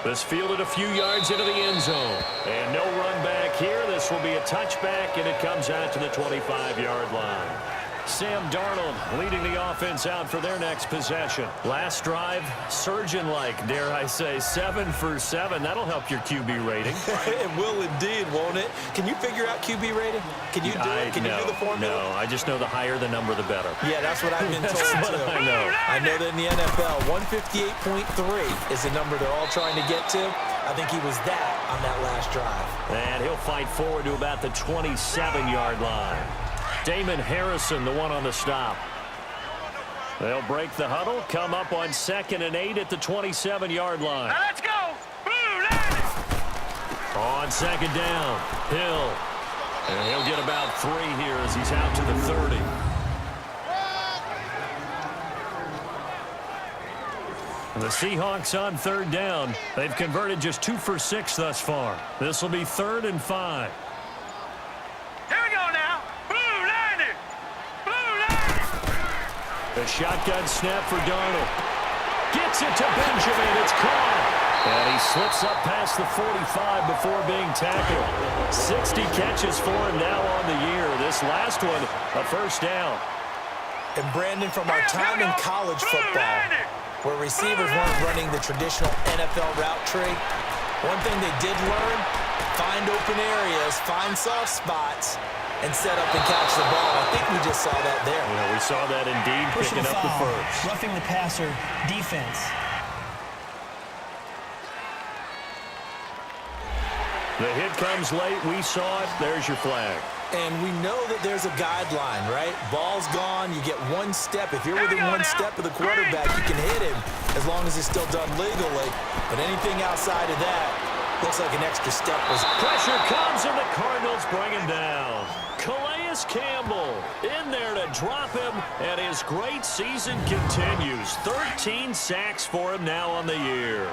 This fielded a few yards into the end zone. And no run back here. This will be a touchback, and it comes out to the 25-yard line. Sam Darnold leading the offense out for their next possession. Last drive, surgeon-like, dare I say, 7 for 7. That'll help your QB rating. It will indeed, won't it? Can you figure out QB rating? Can you do it? Can you do the formula? No, I just know the higher the number, the better. Yeah, that's what I've been told, too. I know. I know that in the NFL, 158.3 is the number they're all trying to get to. I think he was that on that last drive. And he'll fight forward to about the 27-yard line. Damon Harrison, the one on the stop. They'll break the huddle, come up on 2nd and 8 at the 27-yard line. Now let's go. Blue line. On 2nd down, Hill. And he'll get about 3 here as he's out to the 30. The Seahawks on 3rd down. They've converted just 2 for 6 thus far. This will be 3rd and 5. A shotgun snap for Darnold. Gets it to Benjamin. It's caught. And he slips up past the 45 before being tackled. 60 catches for him now on the year. This last one, a first down. And Brandon, from our time in college football, where receivers weren't running the traditional NFL route tree, one thing they did learn, find open areas, find soft spots, and set up and catch the ball. I think we just saw that there. You know, we saw that indeed, Pushing picking up the first. Roughing the passer, defense. The hit comes late. We saw it. There's your flag. And we know that there's a guideline, right? Ball's gone. You get 1 step. If you're within 1 step of the quarterback, you can hit him as long as it's still done legally. But anything outside of that looks like an extra step was. Pressure comes, and the Cardinals bring him down. Calais Campbell in there to drop him, and his great season continues. 13 sacks for him now on the year.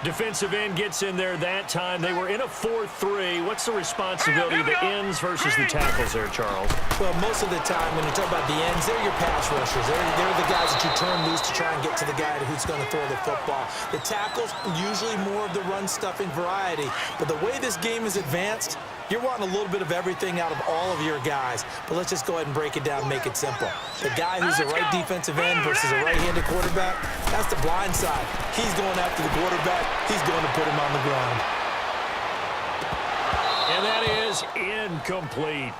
Defensive end gets in there that time. They were in a 4-3. What's the responsibility of the ends versus the tackles there, Charles? Well, most of the time when you talk about the ends, they're your pass rushers. They're the guys that you turn loose to try and get to the guy who's going to throw the football. The tackles, usually more of the run-stuffing variety. But the way this game is advanced, you're wanting a little bit of everything out of all of your guys. But let's just go ahead and break it down and make it simple. The guy who's the right defensive end versus a right-handed quarterback, that's the blind side. He's going after the quarterback. He's going to put him on the ground. And that is incomplete.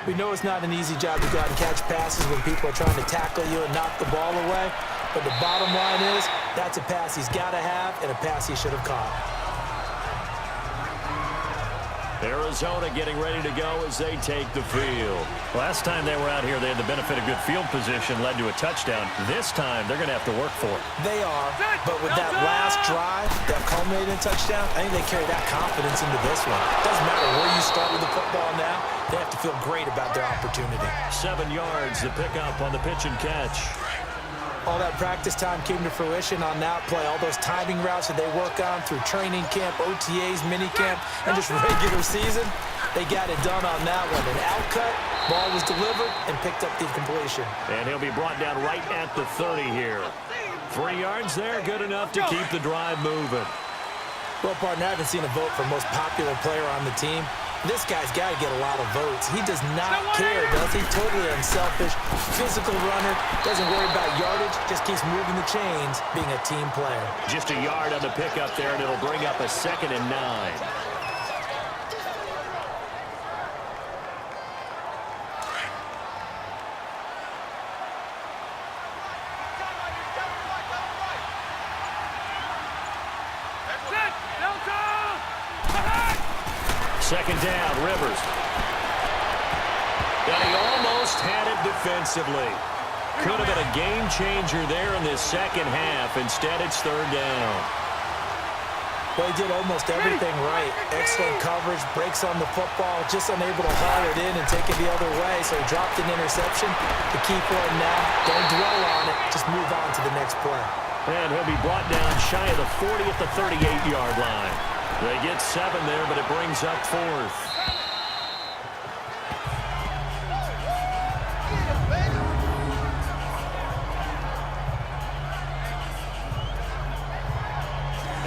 We know it's not an easy job to go out and catch passes when people are trying to tackle you and knock the ball away. But the bottom line is, that's a pass he's got to have and a pass he should have caught. Arizona getting ready to go as they take the field. Last time they were out here, they had the benefit of good field position, led to a touchdown. This time, they're going to have to work for it. They are, but with that last drive that culminated in a touchdown, I think they carry that confidence into this one. Doesn't matter where you start with the football now, they have to feel great about their opportunity. 7 yards, the pickup on the pitch and catch. All that practice time came to fruition on that play. All those timing routes that they work on through training camp, OTAs, minicamp, and just regular season, they got it done on that one. An out cut, ball was delivered, and picked up the completion. And he'll be brought down right at the 30 here. 3 yards there, good enough to keep the drive moving. Well, partner, I haven't seen a vote for most popular player on the team. This guy's got to get a lot of votes. He does not care, does he? Totally unselfish, physical runner, doesn't worry about yardage, just keeps moving the chains, being a team player. Just a yard on the pickup there, and it'll bring up a 2nd and 9. Second down, Rivers. And he almost had it defensively. Could have been a game changer there in this second half. Instead, it's 3rd down. Well, he did almost everything right. Excellent coverage, breaks on the football, just unable to haul it in and take it the other way, so he dropped an interception. The key for him now, don't dwell on it, just move on to the next play. And he'll be brought down shy of the 40 at the 38-yard line. They get 7 there, but it brings up 4th.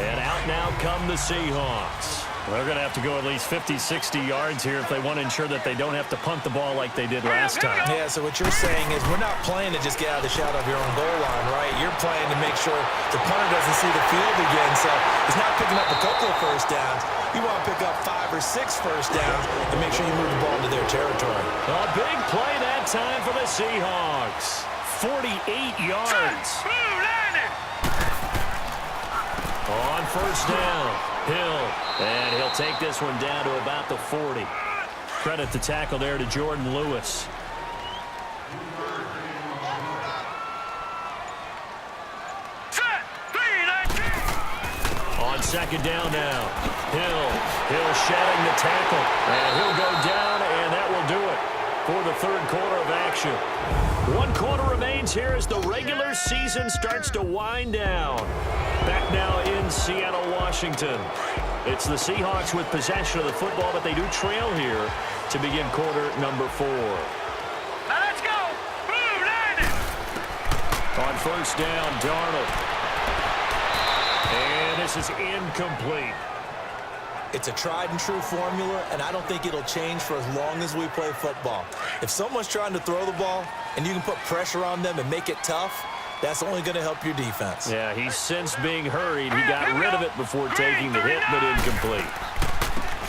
And out now come the Seahawks. They're going to have to go at least 50, 60 yards here if they want to ensure that they don't have to punt the ball like they did last time. Yeah, so what you're saying is we're not playing to just get out of the shadow of your own goal line, right? You're playing to make sure the punter doesn't see the field again, so he's not picking up a couple of first downs. You want to pick up 5 or 6 first downs and make sure you move the ball into their territory. A big play that time for the Seahawks. 48 yards. On first down, Hill. And he'll take this one down to about the 40. Credit the tackle there to Jordan Lewis. On second down now, Hill shedding the tackle. And he'll go down, and that will do it for the 3rd quarter of action. 1 quarter remains here as the regular season starts to wind down. Back now in Seattle, Washington. It's the Seahawks with possession of the football, but they do trail here to begin quarter number 4. Now let's go. Blue landed. On first down, Darnold. And this is incomplete. It's a tried and true formula, and I don't think it'll change for as long as we play football. If someone's trying to throw the ball and you can put pressure on them and make it tough, that's only going to help your defense. Yeah, he's since being hurried. He got rid of it before taking the hit, but incomplete.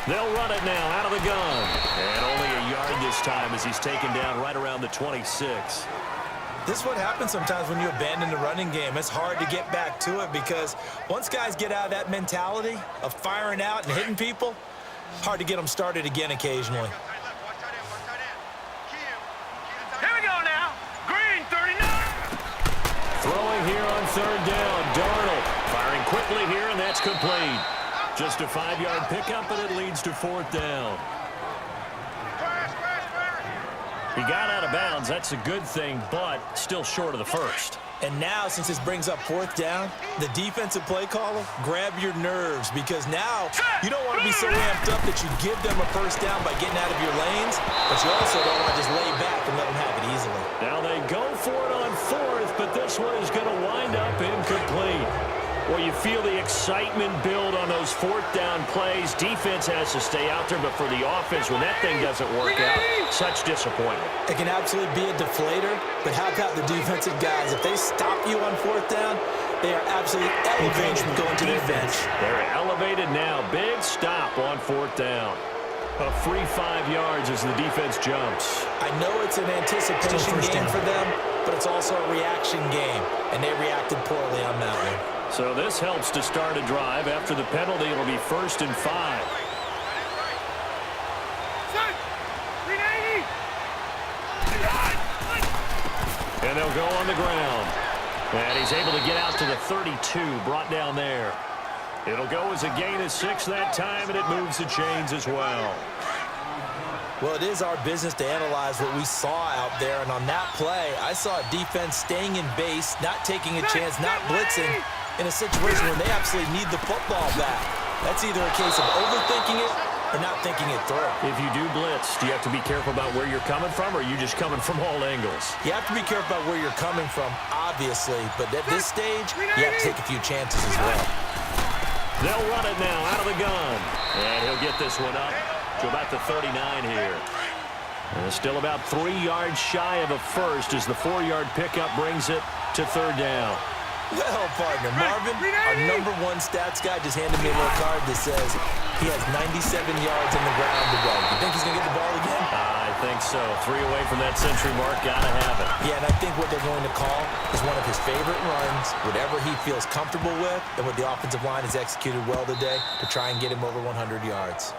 They'll run it now out of the gun. And only a yard this time as he's taken down right around the 26. This is what happens sometimes when you abandon the running game. It's hard to get back to it because once guys get out of that mentality of firing out and hitting people, hard to get them started again occasionally. Here we go now. Green 39. Throwing here on 3rd down, Darnold firing quickly here, and that's complete. Just a 5-yard pickup, and it leads to 4th down. He got out of bounds. That's a good thing, but still short of the first. And now, since this brings up 4th down, the defensive play caller, grab your nerves because now you don't want to be so ramped up that you give them a first down by getting out of your lanes, but you also don't want to just lay back and let them have it easily. Now they go for it on 4th, but this one is going to wind up incomplete. Well, you feel the excitement build on those 4th down plays. Defense has to stay out there, but for the offense, when that thing doesn't work out, such disappointment. It can absolutely be a deflator, but how about the defensive guys? If they stop you on 4th down, they are absolutely elevated going to the bench. They're elevated now. Big stop on 4th down. A free 5 yards as the defense jumps. I know it's an anticipation game for them, but it's also a reaction game, and they reacted poorly on that one. So this helps to start a drive. After the penalty, it'll be 1st and 5. And they'll go on the ground. And he's able to get out to the 32, brought down there. It'll go as a gain of 6 that time, and it moves the chains as well. Well, it is our business to analyze what we saw out there, and on that play, I saw a defense staying in base, not taking a chance, not blitzing, in a situation where they absolutely need the football back. That's either a case of overthinking it or not thinking it through. If you do blitz, do you have to be careful about where you're coming from, or are you just coming from all angles? You have to be careful about where you're coming from, obviously, but at this stage, you have to take a few chances as well. They'll run it now out of the gun. And he'll get this one up to about the 39 here. And still about 3 yards shy of a first as the 4-yard pickup brings it to third down. Well, partner, Marvin, our #1 stats guy just handed me a little card that says he has 97 yards on the ground today. You think he's going to get the ball again? I think so. 3 away from that century mark. Got to have it. Yeah, and I think what they're going to call is one of his favorite runs, whatever he feels comfortable with, and what the offensive line has executed well today to try and get him over 100 yards.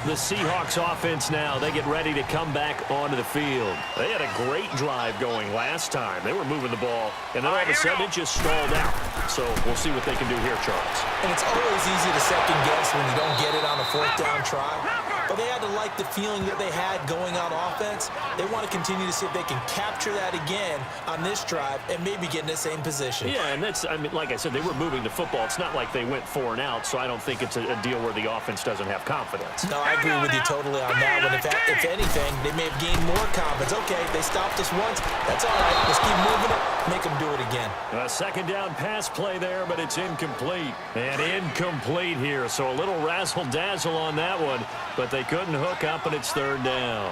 The Seahawks offense now, they get ready to come back onto the field. They had a great drive going last time. They were moving the ball, and then all of a sudden it just stalled out. So we'll see what they can do here, Charles. And it's always easy to second guess when you don't get it on a 4th down try. But they had to like the feeling that they had going on offense. They want to continue to see if they can capture that again on this drive and maybe get in the same position. Yeah, and that's, I mean, like I said, they were moving the football. It's not like they went 4 and out, so I don't think it's a deal where the offense doesn't have confidence. No, I agree with you totally on that one. If anything, they may have gained more confidence. Okay, they stopped us once. That's all right. Let's keep moving it. Make them do it again. A 2nd down pass play there, but it's incomplete. And incomplete here, so a little razzle-dazzle on that one, but they couldn't hook up, and it's 3rd down.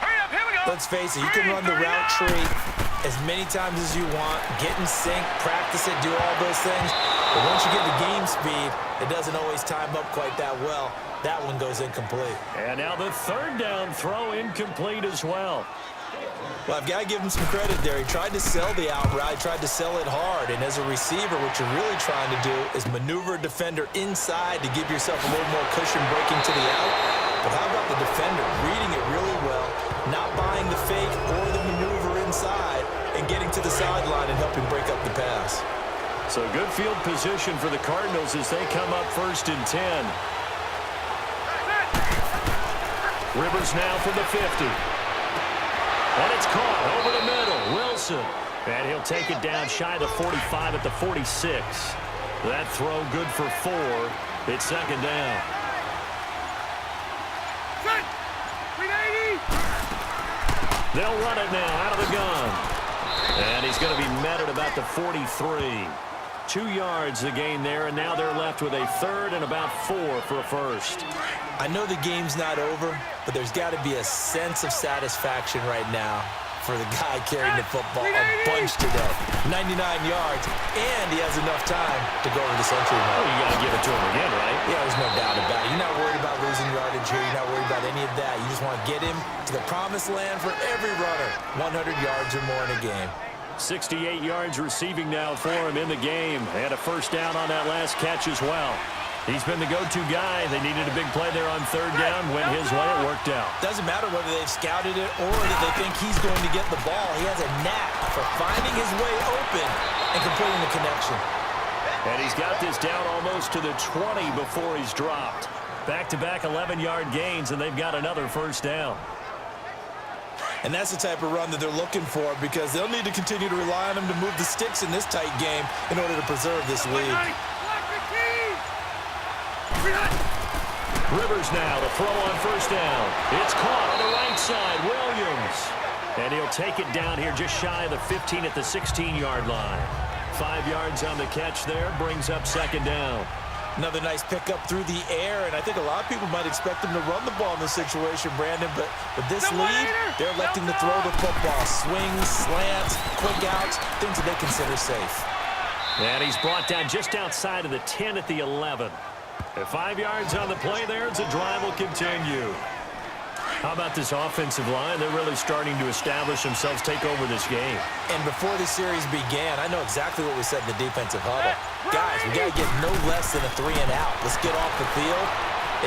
Hurry up, here we go. Let's face it, you can run the route tree as many times as you want, get in sync, practice it, do all those things. But once you get to game speed, it doesn't always time up quite that well. That one goes incomplete. And now the 3rd down throw incomplete as well. Well, I've got to give him some credit there. He tried to sell the out route, tried to sell it hard. And as a receiver, what you're really trying to do is maneuver a defender inside to give yourself a little more cushion breaking to the out. But how about the defender reading it really well, not buying the fake or the maneuver inside, and getting to the sideline and helping break up the pass? So good field position for the Cardinals as they come up 1st and 10. Rivers now from the 50. And it's caught over the middle. Wilson. And he'll take it down shy of the 45 at the 46. That throw good for 4. It's 2nd down. They'll run it now out of the gun. And he's going to be met at about the 43. 2 yards the gain there, and now they're left with a 3rd and about 4 for a first. I know the game's not over, but there's got to be a sense of satisfaction right now for the guy carrying the football a bunch today. 99 yards, and he has enough time to go over the century mark. Oh, you got to give it to him again, right? Yeah, there's no doubt about it. You're not worried about losing yardage here. You're not worried about any of that. You just want to get him to the promised land for every runner. 100 yards or more in a game. 68 yards receiving now for him in the game. Had a 1st down on that last catch as well. He's been the go-to guy. They needed a big play there on 3rd down. Went his way. It worked out. Doesn't matter whether they've scouted it or that they think he's going to get the ball. He has a knack for finding his way open and completing the connection. And he's got this down almost to the 20 before he's dropped. Back-to-back 11-yard gains, and they've got another 1st down. And that's the type of run that they're looking for because they'll need to continue to rely on him to move the sticks in this tight game in order to preserve this lead. Rivers now, the throw on 1st down. It's caught on the right side, Williams. And he'll take it down here just shy of the 15 at the 16-yard line. 5 yards on the catch there, brings up 2nd down. Another nice pickup through the air, and I think a lot of people might expect him to run the ball in this situation, Brandon, but with this lead, they're electing to throw the football. Swings, slants, quick outs, things that they consider safe. And he's brought down just outside of the 10 at the 11. At 5 yards on the play there, the drive will continue. How about this offensive line? They're really starting to establish themselves, take over this game. And before the series began, I know exactly what we said in the defensive huddle. Guys, we got to get no less than a 3 and out. Let's get off the field.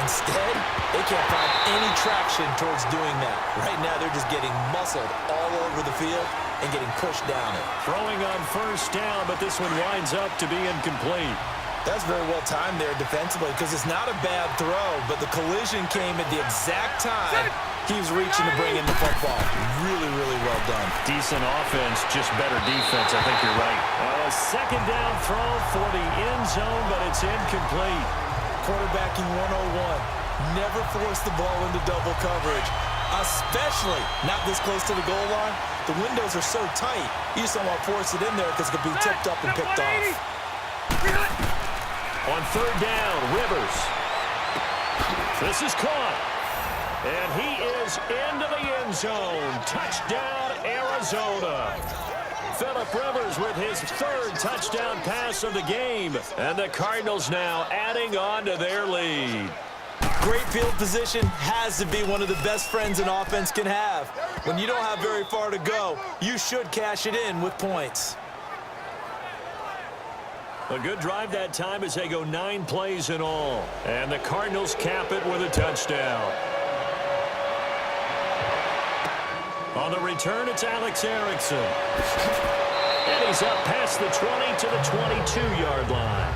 Instead, they can't find any traction towards doing that. Right now, they're just getting muscled all over the field and getting pushed down it. Throwing on 1st down, but this one winds up to be incomplete. That's very well timed there defensively because it's not a bad throw, but the collision came at the exact time he was reaching to bring in the football. Really, really well done. Decent offense, just better defense. I think you're right. A 2nd down throw for the end zone, but it's incomplete. Quarterbacking 101. Never force the ball into double coverage, especially not this close to the goal line. The windows are so tight, you just don't want to force it in there because it could be tipped up and picked off. On third down, Rivers. This is caught. And he is into the end zone. Touchdown, Arizona. Phillip Rivers with his third touchdown pass of the game. And the Cardinals now adding on to their lead. Great field position has to be one of the best friends an offense can have. When you don't have very far to go, you should cash it in with points. A good drive that time as they go 9 plays in all. And the Cardinals cap it with a touchdown. On the return, it's Alex Erickson. And he's up past the 20 to the 22-yard line.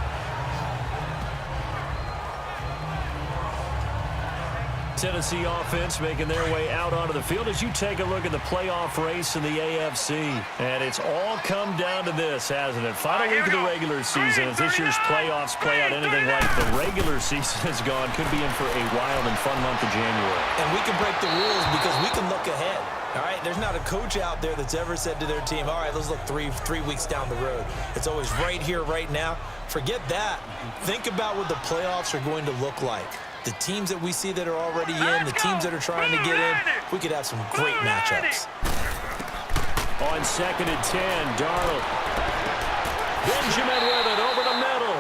Tennessee offense making their way out onto the field as you take a look at the playoff race in the AFC. And it's all come down to this, hasn't it? Final week of the regular season. As this year's playoffs play out anything like the regular season has gone, could be in for a wild and fun month of January. And we can break the rules because we can look ahead. All right, there's not a coach out there that's ever said to their team, all right, let's look three weeks down the road. It's always right here, right now. Forget that. Think about what the playoffs are going to look like. The teams that we see that are already in, the teams that are trying to get in, we could have some great matchups. On 2nd and 10, Darnold. Benjamin with it over the middle.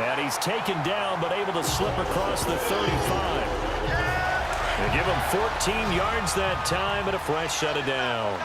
And he's taken down but able to slip across the 35. They give him 14 yards that time and a fresh set of downs.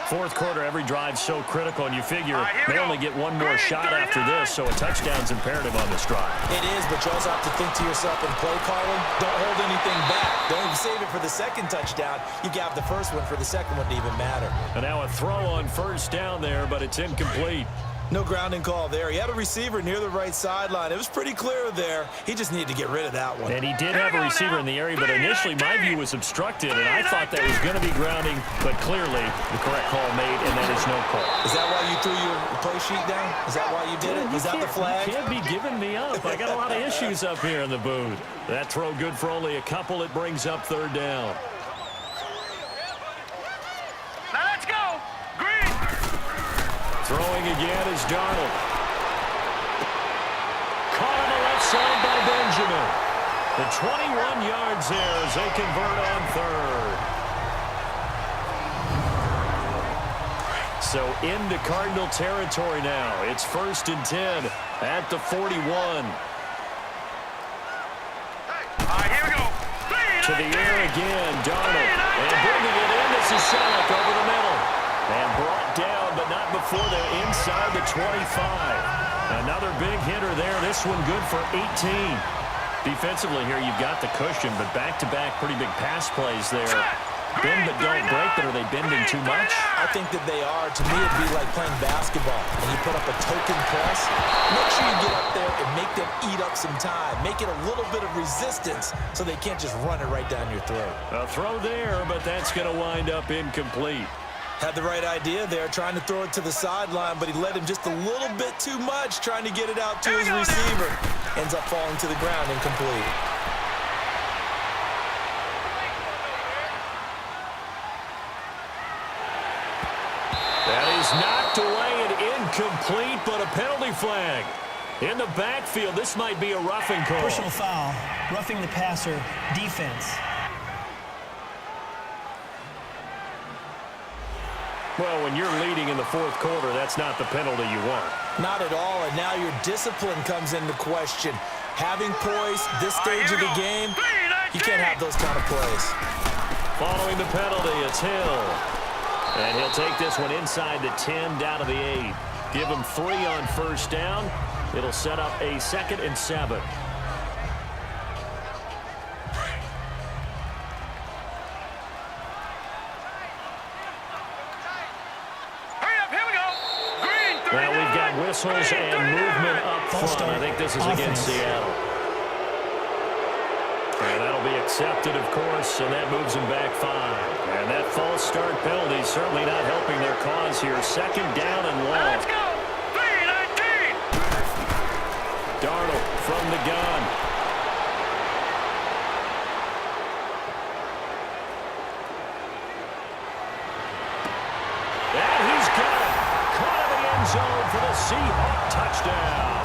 Fourth quarter, every drive so critical, and you figure they only get one more shot after this, so a touchdown's imperative on this drive. It is, but you also have to think to yourself in play calling, don't hold anything back. Don't save it for the second touchdown. You got the first one for the second one to even matter. And now a throw on first down there, but it's incomplete. No grounding call there. He had a receiver near the right sideline. It was pretty clear there. He just needed to get rid of that one. And he did have a receiver in the area, but initially my view was obstructed, and I thought that was going to be grounding, but clearly the correct call made, and that is no call. Is that why you threw your play sheet down? Is that why you did it? Is that the flag? You can't be giving me up. I got a lot of issues up here in the booth. That throw good for only a couple. It brings up third down. Now let's go. Green. Throwing again is Darnold. Caught on the left side by Benjamin. The 21 yards there as they convert on third. So into Cardinal territory now. It's 1st and 10 at the 41. All right, here we go. To the air again, Darnold. And bringing it in, this is Selleck over the middle. And brought down, but not before they're inside the 25. Another big hitter there. This one good for 18. Defensively here, you've got the cushion, but back-to-back pretty big pass plays there. Bend but don't break, but are they bending too much? I think that they are. To me, it'd be like playing basketball, and you put up a token press. Make sure you get up there and make them eat up some time. Make it a little bit of resistance so they can't just run it right down your throat. A throw there, but that's going to wind up incomplete. Had the right idea there, trying to throw it to the sideline, but he let him just a little bit too much, trying to get it out to his receiver. Ends up falling to the ground, incomplete. That is knocked away and incomplete, but a penalty flag. In the backfield, this might be a roughing call. Personal foul, roughing the passer, defense. Well, when you're leading in the fourth quarter, that's not the penalty you want. Not at all, and now your discipline comes into question. Having poise this stage of the game, you can't have those kind of plays. Following the penalty, it's Hill. And he'll take this one inside the 10, down to the 8. Give him 3 on first down. It'll set up a 2nd and 7. Well, we've got whistles and movement up front. I think this is against Seattle. And that'll be accepted, of course, and that moves them back 5. And that false start penalty certainly not helping their cause here. 2nd down and long. Let's go. 3-19. Darnold from the gun. And he's got it. Caught in the end zone for the Seahawks touchdown.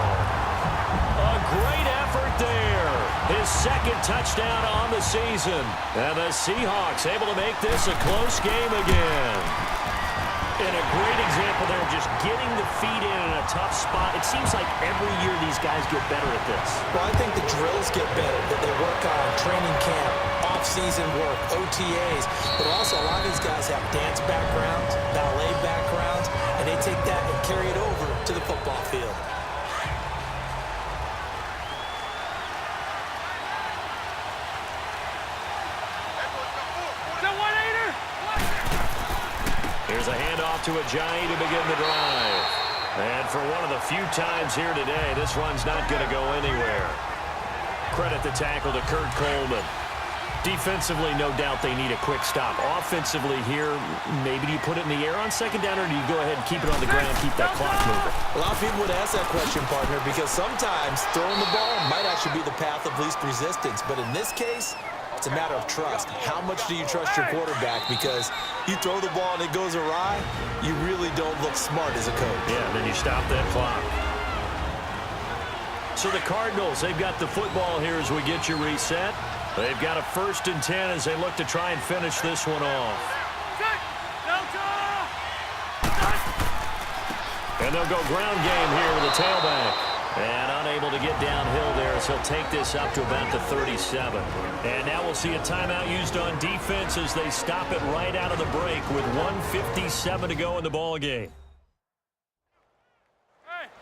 A great effort there. His second touchdown on the season. And the Seahawks able to make this a close game again. And a great example there of just getting the feet in a tough spot. It seems like every year these guys get better at this. Well, I think the drills get better, that they work on training camp, off-season work, OTAs, but also a lot of these guys have dance backgrounds, ballet backgrounds, and they take that and carry it over to the football field. Here's a handoff to Ajayi to begin the drive. And for one of the few times here today, this run's not going to go anywhere. Credit the tackle to Kurt Coleman. Defensively, no doubt they need a quick stop. Offensively here, maybe do you put it in the air on second down, or do you go ahead and keep it on the ground, keep that clock moving? A lot of people would ask that question, partner, because sometimes throwing the ball might actually be the path of least resistance. But in this case, it's a matter of trust. How much do you trust your quarterback? Because you throw the ball and it goes awry, you really don't look smart as a coach. Yeah, and then you stop that clock. So the Cardinals, they've got the football here as we get you reset. They've got a 1st and 10 as they look to try and finish this one off. And they'll go ground game here with a tailback. And unable to get downhill there, so he'll take this up to about the 37. And now we'll see a timeout used on defense as they stop it right out of the break with 1:57 to go in the ball game.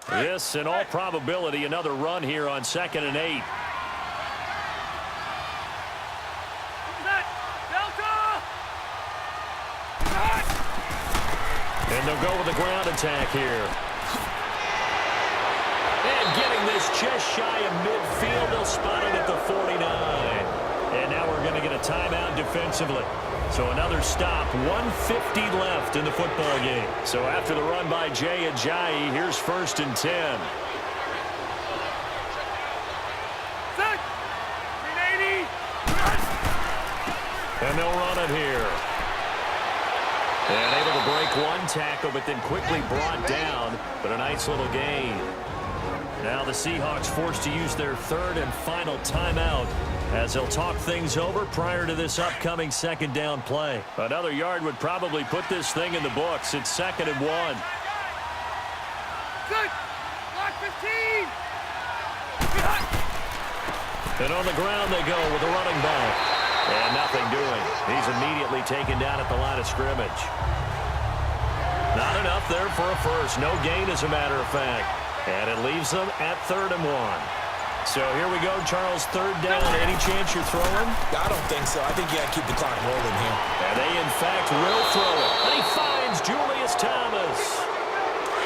This, in all probability, another run here on 2nd and 8. And they'll go with the ground attack here. And getting this just shy of midfield, they'll spot it at the 49. And now we're going to get a timeout defensively. So another stop, 1:50 left in the football game. So after the run by Jay Ajayi, here's 1st and 10. And they'll run it here. And able to break one tackle, but then quickly brought down. But a nice little gain. Now the Seahawks forced to use their 3rd and final timeout as they'll talk things over prior to this upcoming 2nd down play. Another yard would probably put this thing in the books. It's 2nd and 1. Good. Block 15. And on the ground they go with a running back. And nothing doing. He's immediately taken down at the line of scrimmage. Not enough there for a first. No gain, as a matter of fact. And it leaves them at 3rd and 1. So here we go, Charles, 3rd down. Any chance you're throwing? I don't think so. I think you got to keep the clock rolling here. And they, in fact, will throw it. And he finds Julius Thomas.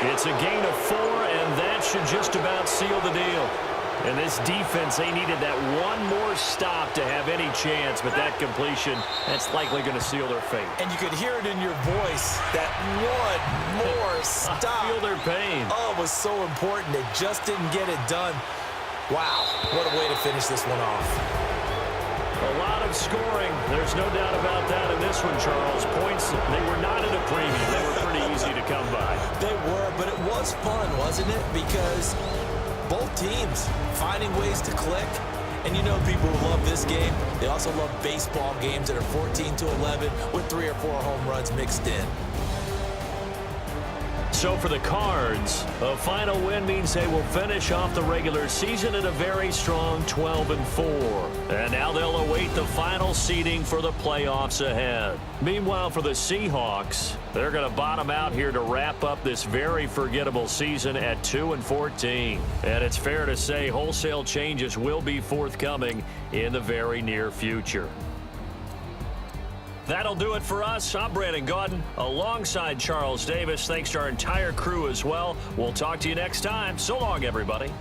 It's a gain of 4, and that should just about seal the deal. And this defense, they needed that one more stop to have any chance, but that completion, that's likely going to seal their fate. And you could hear it in your voice, that one more stop. I feel their pain. Oh, it was so important. They just didn't get it done. Wow, what a way to finish this one off. A lot of scoring. There's no doubt about that in this one, Charles. Points, they were not at a premium. They were pretty easy to come by. They were, but it was fun, wasn't it? Because both teams finding ways to click. And you know people who love this game, they also love baseball games that are 14-11 with 3 or 4 home runs mixed in. So for the Cards, a final win means they will finish off the regular season at a very strong 12-4. And now they'll await the final seeding for the playoffs ahead. Meanwhile, for the Seahawks, they're going to bottom out here to wrap up this very forgettable season at 2-14. And it's fair to say wholesale changes will be forthcoming in the very near future. That'll do it for us. I'm Brandon Gaudin alongside Charles Davis. Thanks to our entire crew as well. We'll talk to you next time. So long, everybody.